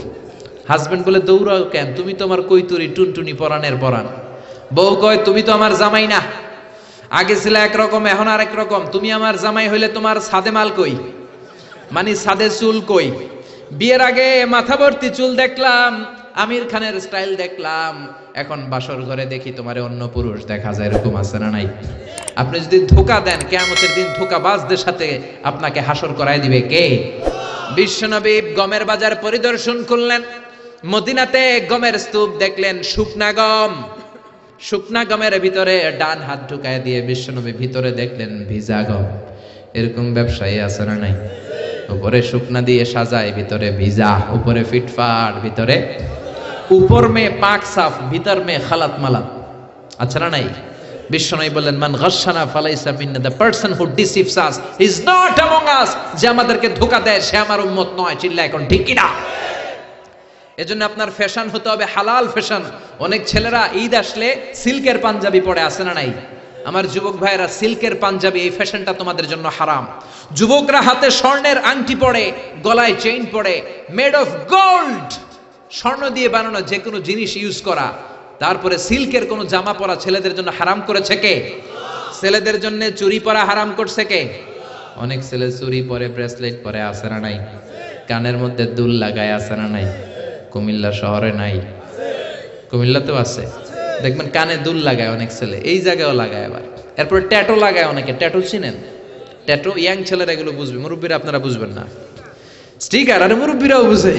হাজবেন্ড বলে দৌড়াও কেন, তুমি তো আমার কৈতুরি টুনটুনি পরাণের পরাণ। বউ কয় তুমি তো আমার জামাই না, আগে ছিল একরকম এখন আর একরকম, তুমি আমার জামাই হইলে তোমার সাদে মাল কই, মানে সাদে চুল কই? বিয়ের আগে মাথা ভর্তি চুল দেখলাম, আমির খানের স্টাইল দেখলাম, এখন বাসর ঘরে দেখি তোমারে অন্য পুরুষ দেখা যায়, এরকম আছে না নাই? আপনি যদি ধোকা দেন, কিয়ামতের দিন ধোকাবাজদের সাথে আপনাকে হাসর করায় দিবে কে? বিশ্বনবী গমের বাজার পরিদর্শন করলেন, মদিনাতে গমের স্তূপ দেখলেন, শুকনা গম। শুকনা গমের ভিতরে ডান হাত ঢুকায় দিয়ে বিশ্বনবী ভিতরে দেখলেন ভিজা গম। এরকম ব্যবসায়ী আছে না নাই? উপরে শুকনা দিয়ে সাজায়, ভিতরে ভিজা, উপরে ফিটফাট, ভিতরে উপর মে পাক সাফ, ভিতর মে খালাত মালাত, আচ্ছা না নাই? বিশ্বনবী বললেন মান গাশশানা ফালাইসা মিন্না, the person who deceives us is not among us, যে আমাদেরকে ধোঁকা দেয় সে আমার উম্মত নয়। চিল্লা এখন ঠিক কি না? এজন্য আপনার ফ্যাশন হতে হবে হালাল ফ্যাশন। অনেক ছেলেরা ঈদ আসলে সিল্কের পাঞ্জাবি পরে, আসে না নাই? আমার যুবক ভাইয়েরা, সিল্কের পাঞ্জাবি এই ফ্যাশনটা তোমাদের জন্য হারাম। যুবকরা হাতে স্বর্ণের আংটি পরে, গলায় চেইন পরে, মেড অফ গোল্ড, স্বর্ণ দিয়ে বানানো যে কোনো জিনিস ইউজ করা, তারপরে সিল্কের কোনো জামা পরা ছেলেদের জন্য হারাম করেছে কে? ছেলেদের জন্য চুরি পরা হারাম করছে কে? অনেক ছেলে চুরি পরে, ব্রেসলেট পরে, আসে না নাই? কানের মধ্যে দুল লাগায়, আসে না নাই? কুমিল্লা শহরে নাই? কুমিল্লাতেও আছে, দেখবেন কানে দুল লাগায় অনেক ছেলে, এই জায়গায়ও লাগায়। আবার এরপর ট্যাটু লাগায় অনেকে। ট্যাটু চিনেন? ট্যাটু ইয়াং ছেলেরা এগুলো বুঝবে, মুরব্বীরা আপনারা বুঝবেন না। স্টিকার, আরে মুরব্বীরাও বুঝে,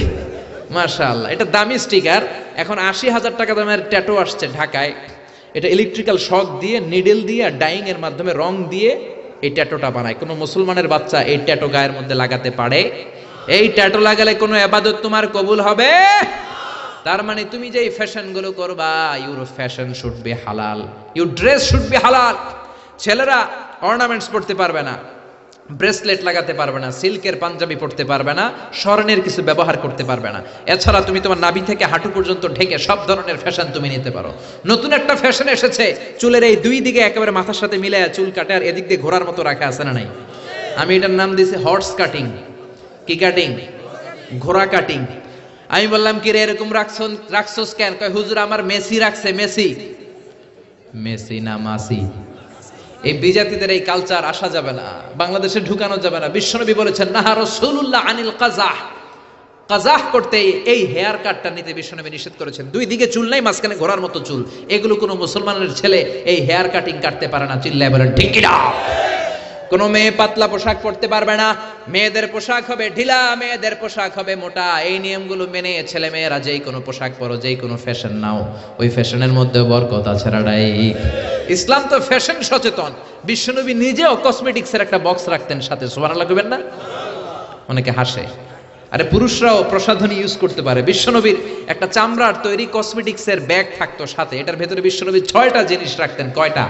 মাশাআল্লাহ। এটা দামি স্টিকার। এখন ৮০,০০০ টাকা দামের ট্যাটু আসছে ঢাকায়। এটা ইলেকট্রিক্যাল শক দিয়ে, নিডেল দিয়ে, ডাইং এর মাধ্যমে রং দিয়ে এই ট্যাটুটা বানায়। কোনো মুসলমানের বাচ্চা এই ট্যাটু গায়ের মধ্যে লাগাতে পারে? এই ট্যাটু লাগালে কোনো ইবাদত তোমার কবুল হবে? তার মানে তুমি যে ফ্যাশন গুলো করবা, ইউর ফ্যাশন শুড বি হালাল, ইউর ড্রেস শুড বি হালাল। ছেলেরা অর্নামেন্টস পড়তে পারবে না, ব্রেসলেট লাগাতে পারবে না, সিল্কের পাঞ্জাবি পড়তে পারবে না, স্বর্ণের কিছু ব্যবহার করতে পারবে না। এছাড়া তুমি তোমার নাভি থেকে হাঁটু পর্যন্ত ঢেকে সব ধরনের ফ্যাশন তুমি নিতে পারো। নতুন একটা ফ্যাশন এসেছে, চুলের এই দুই দিকে একেবারে মাথার সাথে মিলায়া চুল কাটে, আর এদিক দিয়ে ঘোড়ার মতো রাখা আছে না নাই? আমি এটার নাম দিয়েছি হর্স কাটিং। কি কাটিং? ঘোড়া কাটিং। আমি বললাম কি রে এরকম রাখছস কেন? কয় হুজুর আমার মেসি রাখছে। মেসি? মেসি না মাসি। এই বিজাতিদের এই কালচার আসা যাবে না, বাংলাদেশে ঢুকানো যাবে না। বিশ্বনবী বলেছেন নাহা রাসূলুল্লাহ আনিল কাযাহ, কাযাহ করতে এই হেয়ার কাটটা নিতে বিশ্বনবী নিষেধ করেছেন। দুই দিকে চুল নাই, মাঝখানে ঘোড়ার মতো চুল। এগুলো কোনো মুসলমানের ছেলে এই হেয়ার কাটিং কাটতে পারে না। চিল্লায় বলেন ঠিক কি না? কোনো মেয়ে পাতলা পোশাক পরতে পারবে না। মেয়েদের পোশাক হবে ঢিলা, মেয়েদের পোশাক হবে মোটা। এই নিয়মগুলো মেনে ছেলে মেয়েরা যেই কোনো পোশাক পরো, যেই কোনো ফ্যাশন নাও, ওই ফ্যাশনের মধ্যে বরকত আছে রাডাই। ইসলাম তো ফ্যাশন সচেতন। বিশ্বনবী নিজেও কসমেটিক্সের একটা বক্স রাখতেন সাথে। সুবহানাল্লাহ কইবেন না? অনেকে হাসে, আরে পুরুষরাও প্রসাধনী ইউজ করতে পারে। বিশ্বনবীর একটা চামড়ার তৈরি কসমেটিক্সের ব্যাগ থাকতো সাথে। এটার ভেতরে বিশ্বনবী 6টা জিনিস রাখতেন। কয়টা?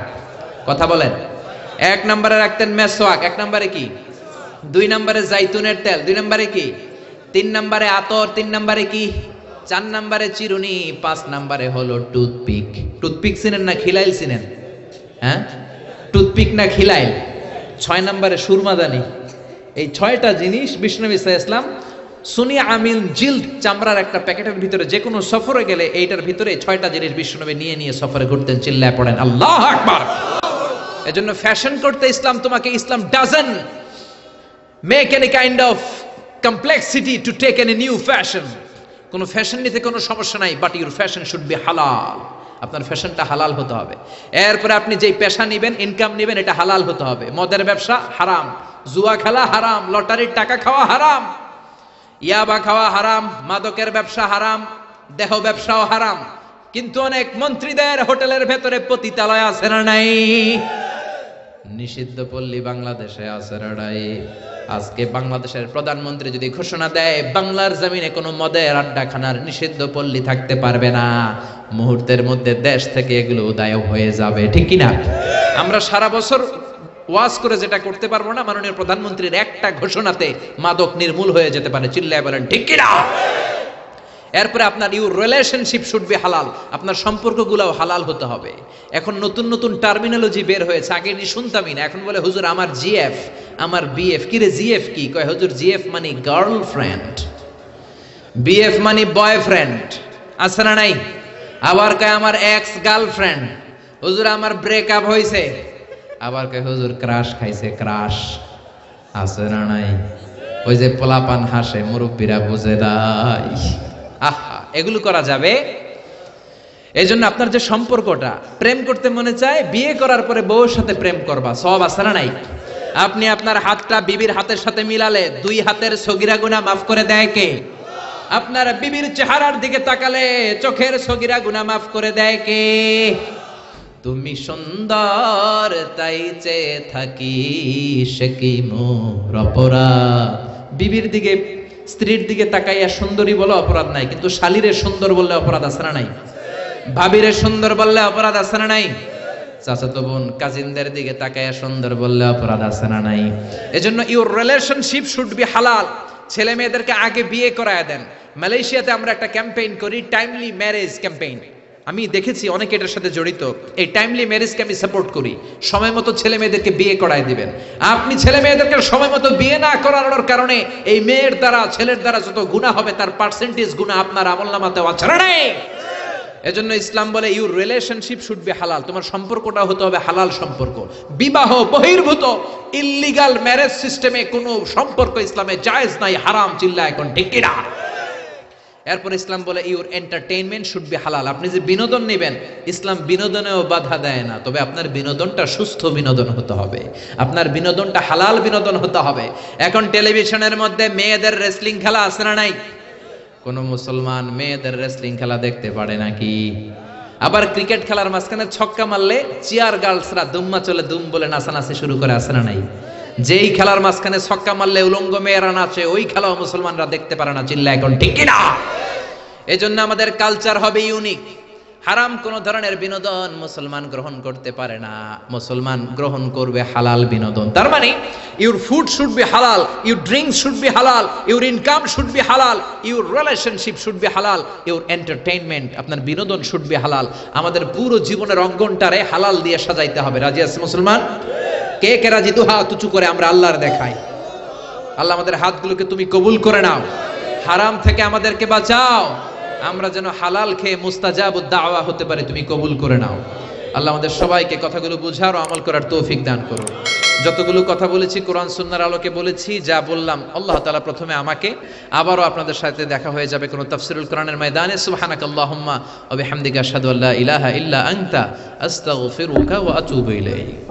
কথা বলেন। 1 নম্বরে রাখতেন মেসওয়াক। 1 নম্বরে কি? 2 নম্বরে জাইতুনের তেল। 2 নম্বরে কি? 3 নম্বরে আতর। 3 নম্বরে কি? 4 নম্বরে চিরুনি। 5 নম্বরে হলো টুথপিক। টুথপিক চিনেন না খিলাইল চিনেন? হ্যাঁ, টুথপিক না খিলাইল? 6 নম্বরে সুরমাদানি। এই 6টা জিনিস বিশ্বনবী সাল্লাল্লাহু আলাইহি ওয়াসাল্লাম সুনি আমিল জিল্দ চামড়ার একটা প্যাকেটের ভিতরে যে কোনো সফরে গেলে এইটার ভিতরে 6টা জিনিস বিশ্বনবী নিয়ে নিয়ে সফরে ঘুরতেন। চিল্লায় পড়েন আল্লাহু আকবার। এজন্য ফ্যাশন করতে ইসলাম তোমাকে, Islam doesn't make any kind of complexity to take any new fashion. কোন ফ্যাশন নিতে কোনো সমস্যা নাই, but your fashion should be halal. আপনার ফ্যাশনটা হালাল হতে হবে। এরপরে আপনি যেই পেশা নেবেন, ইনকাম নেবেন, এটা হালাল হতে হবে। মদের ব্যবসা হারাম, জুয়া খেলা হারাম, লটারির টাকা খাওয়া হারাম, ইয়াবা খাওয়া হারাম, মাদকের ব্যবসা হারাম, দেহ ব্যবসাও হারাম। কিন্তু অনেক মন্ত্রীদের হোটেলের ভেতরে পতিতালয় আছে না নাই? নিষিদ্ধ পল্লী বাংলাদেশে আছে না নাই? আজকে বাংলাদেশের প্রধানমন্ত্রী যদি ঘোষণা দেয় বাংলার জমিনে কোনো মদের আড্ডাখানার নিষিদ্ধ পল্লী থাকতে পারবে না, মুহূর্তের মধ্যে দেশ থেকে এগুলো উদয় হয়ে যাবে। ঠিক কিনা? আমরা সারা বছর ওয়াজ করে যেটা করতে পারবো না, মাননীয় প্রধানমন্ত্রীর একটা ঘোষণাতে মাদক নির্মূল হয়ে যেতে পারে। চিল্লায় বলেন ঠিক কিনা? এরপরে আপনার your relationship should be halal. আপনার সম্পর্কগুলোও হালাল হতে হবে। এখন নতুন নতুন টার্মিনোলজি বের হয়েছে, আগে নি শুনতামই না। এখন বলে হুজুর আমার জিএফ, আমার বিএফ। কি রে জিএফ কি? কয় হুজুর জিএফ মানে গার্লফ্রেন্ড, বিএফ মানে বয়ফ্রেন্ড। আছে না নাই? আবার কয় আমার এক্স গার্লফ্রেন্ড। হুজুর আমার ব্রেকআপ হয়েছে। আবার কয় হুজুর ক্রাশ খাইছে। ক্রাশ আছে না নাই? ওই যে পোলাপান হাসে, মুরব্বীরা বুঝে নাই। আহা, এগুলো করা যাবে? এই জন্য আপনার যে সম্পর্কটা, প্রেম করতে মনে চায়, বিয়ে করার পরে বউর সাথে প্রেম করবা, সব আছে না নাই? আপনি আপনার হাতটা বিবির হাতের সাথে মিলালে 2 হাতের সগীরা গুনাহ মাফ করে দেয় কে? আপনার বিবির চেহারার দিকে তাকালে চোখের সগীরা গুনাহ মাফ করে দেয় কে? তুমি সুন্দর তাই চেয়ে থাকি, সে কি মোর অপরাধ? বিবির দিকে, স্ত্রীর দিকে তাকাইয়া সুন্দরী বলে অপরাধ নাই, কিন্তু শালীরে সুন্দর বললে অপরাধ আছে না নাই? ভাবিরে সুন্দর বললে অপরাধ আছে না নাই? চাচাতো বোন, কাজিনদের দিকে তাকাইয়া সুন্দর বললে অপরাধ আছে না নাই? এজন্য ইউর রিলেশনশিপ শুড বি হালাল। ছেলে মেয়েদেরকে আগে বিয়ে করায় দেন। মালয়েশিয়াতে আমরা একটা ক্যাম্পেইন করি, টাইমলি ম্যারেজ ক্যাম্পেইন। আমি দেখেছি অনেকে এটার সাথে জড়িত। এই টাইমলি ম্যারেজকে আমি সাপোর্ট করি। সময় মতো ছেলে মেয়েদেরকে বিয়ে করায় দিবেন। আপনি ছেলে মেয়েদেরকে সময় মতো বিয়ে না করানোর কারণে এই মেয়ের দ্বারা, ছেলের দ্বারা যত গুনাহ হবে তার পার্সেন্টেজ গুনাহ আপনার আমলনামাতেও আছে না নাই? এজন্য ইসলাম বলে ইউর রিলেশনশিপ শুড বি হালাল। তোমার সম্পর্কটা হতে হবে হালাল সম্পর্ক। বিবাহ বহির্ভূত ইল্লিগাল ম্যারেজ সিস্টেমে কোনো সম্পর্ক ইসলামে জায়েজ নাই, হারাম। চিল্লা এখন ঠিক কিনা? এরপর ইসলাম বলে ইউর এন্টারটেইনমেন্ট শুড বি হালাল। আপনি যে বিনোদন নেবেন, ইসলাম বিনোদনেও বাধা দেয় না, তবে আপনার বিনোদনটা সুস্থ বিনোদন হতে হবে, আপনার বিনোদনটা হালাল বিনোদন হতে হবে। এখন টেলিভিশনের মধ্যে মেয়েদের রেসলিং খেলা আছে না নাই? কোন মুসলমান মেয়েদের রেসলিং খেলা দেখতে পারে নাকি? আবার ক্রিকেট খেলার মাঝখানে ছক্কা মারলে চিয়ার গার্লসরা দুম্মা চলে দুম বলে নাচানাচি শুরু করে, আছে না নাই? যেই খেলার মাঝখানে ছক্কা মারলে উলঙ্গ মেয়েরা নাচে, ওই খেলাও মুসলমানরা দেখতে পারে না। চিল্লা এখন ঠিক কিনা? এই জন্য আমাদের কালচার হবে ইউনিক। হারাম কোন ধরনের বিনোদন মুসলমান গ্রহণ করতে পারে না, মুসলমান গ্রহণ করবে হালাল বিনোদন। তার মানে ইউর ফুড শুড বি হালাল, ইউর ড্রিঙ্কস শুড বি হালাল, ইউর ইনকাম শুড বি হালাল, ইউর রিলেশনশিপ শুড বি হালাল, ইউর এন্টারটেইনমেন্ট, আপনার বিনোদন শুড বি হালাল। আমাদের পুরো জীবনের অঙ্গনটারে হালাল দিয়ে সাজাইতে হবে। রাজি আছে মুসলমান? কে কে রাজি? দু হাত উঁচু করে আমরা আল্লাহর দেখাই। আল্লাহ আমাদের হাতগুলোকে তুমি কবুল করে নাও, হারাম থেকে আমাদেরকে বাঁচাও, আমরা যেন হালাল খেয়ে মুস্তাজাবুদ দাওয়া হতে পারি, তুমি কবুল করে নাও। আল্লাহ আমাদের সবাইকে কথাগুলো বুঝার ও আমল করার তৌফিক দান করো। যতগুলো কথা বলেছি কোরআন সুন্নাহর আলোকে বলেছি, যা বললাম আল্লাহ তাআলা প্রথমে আমাকে, আবারও আপনাদের সাথে দেখা হয়ে যাবে কোনো তাফসীরুল কোরআনের ময়দানে। সুবহানাকাল্লাহুম্মা ওয়া বিহামদিকা আশহাদু আল্লা ইলাহা ইল্লা আনতা আস্তাগফিরুকা ওয়া আতুবু ইলাইক।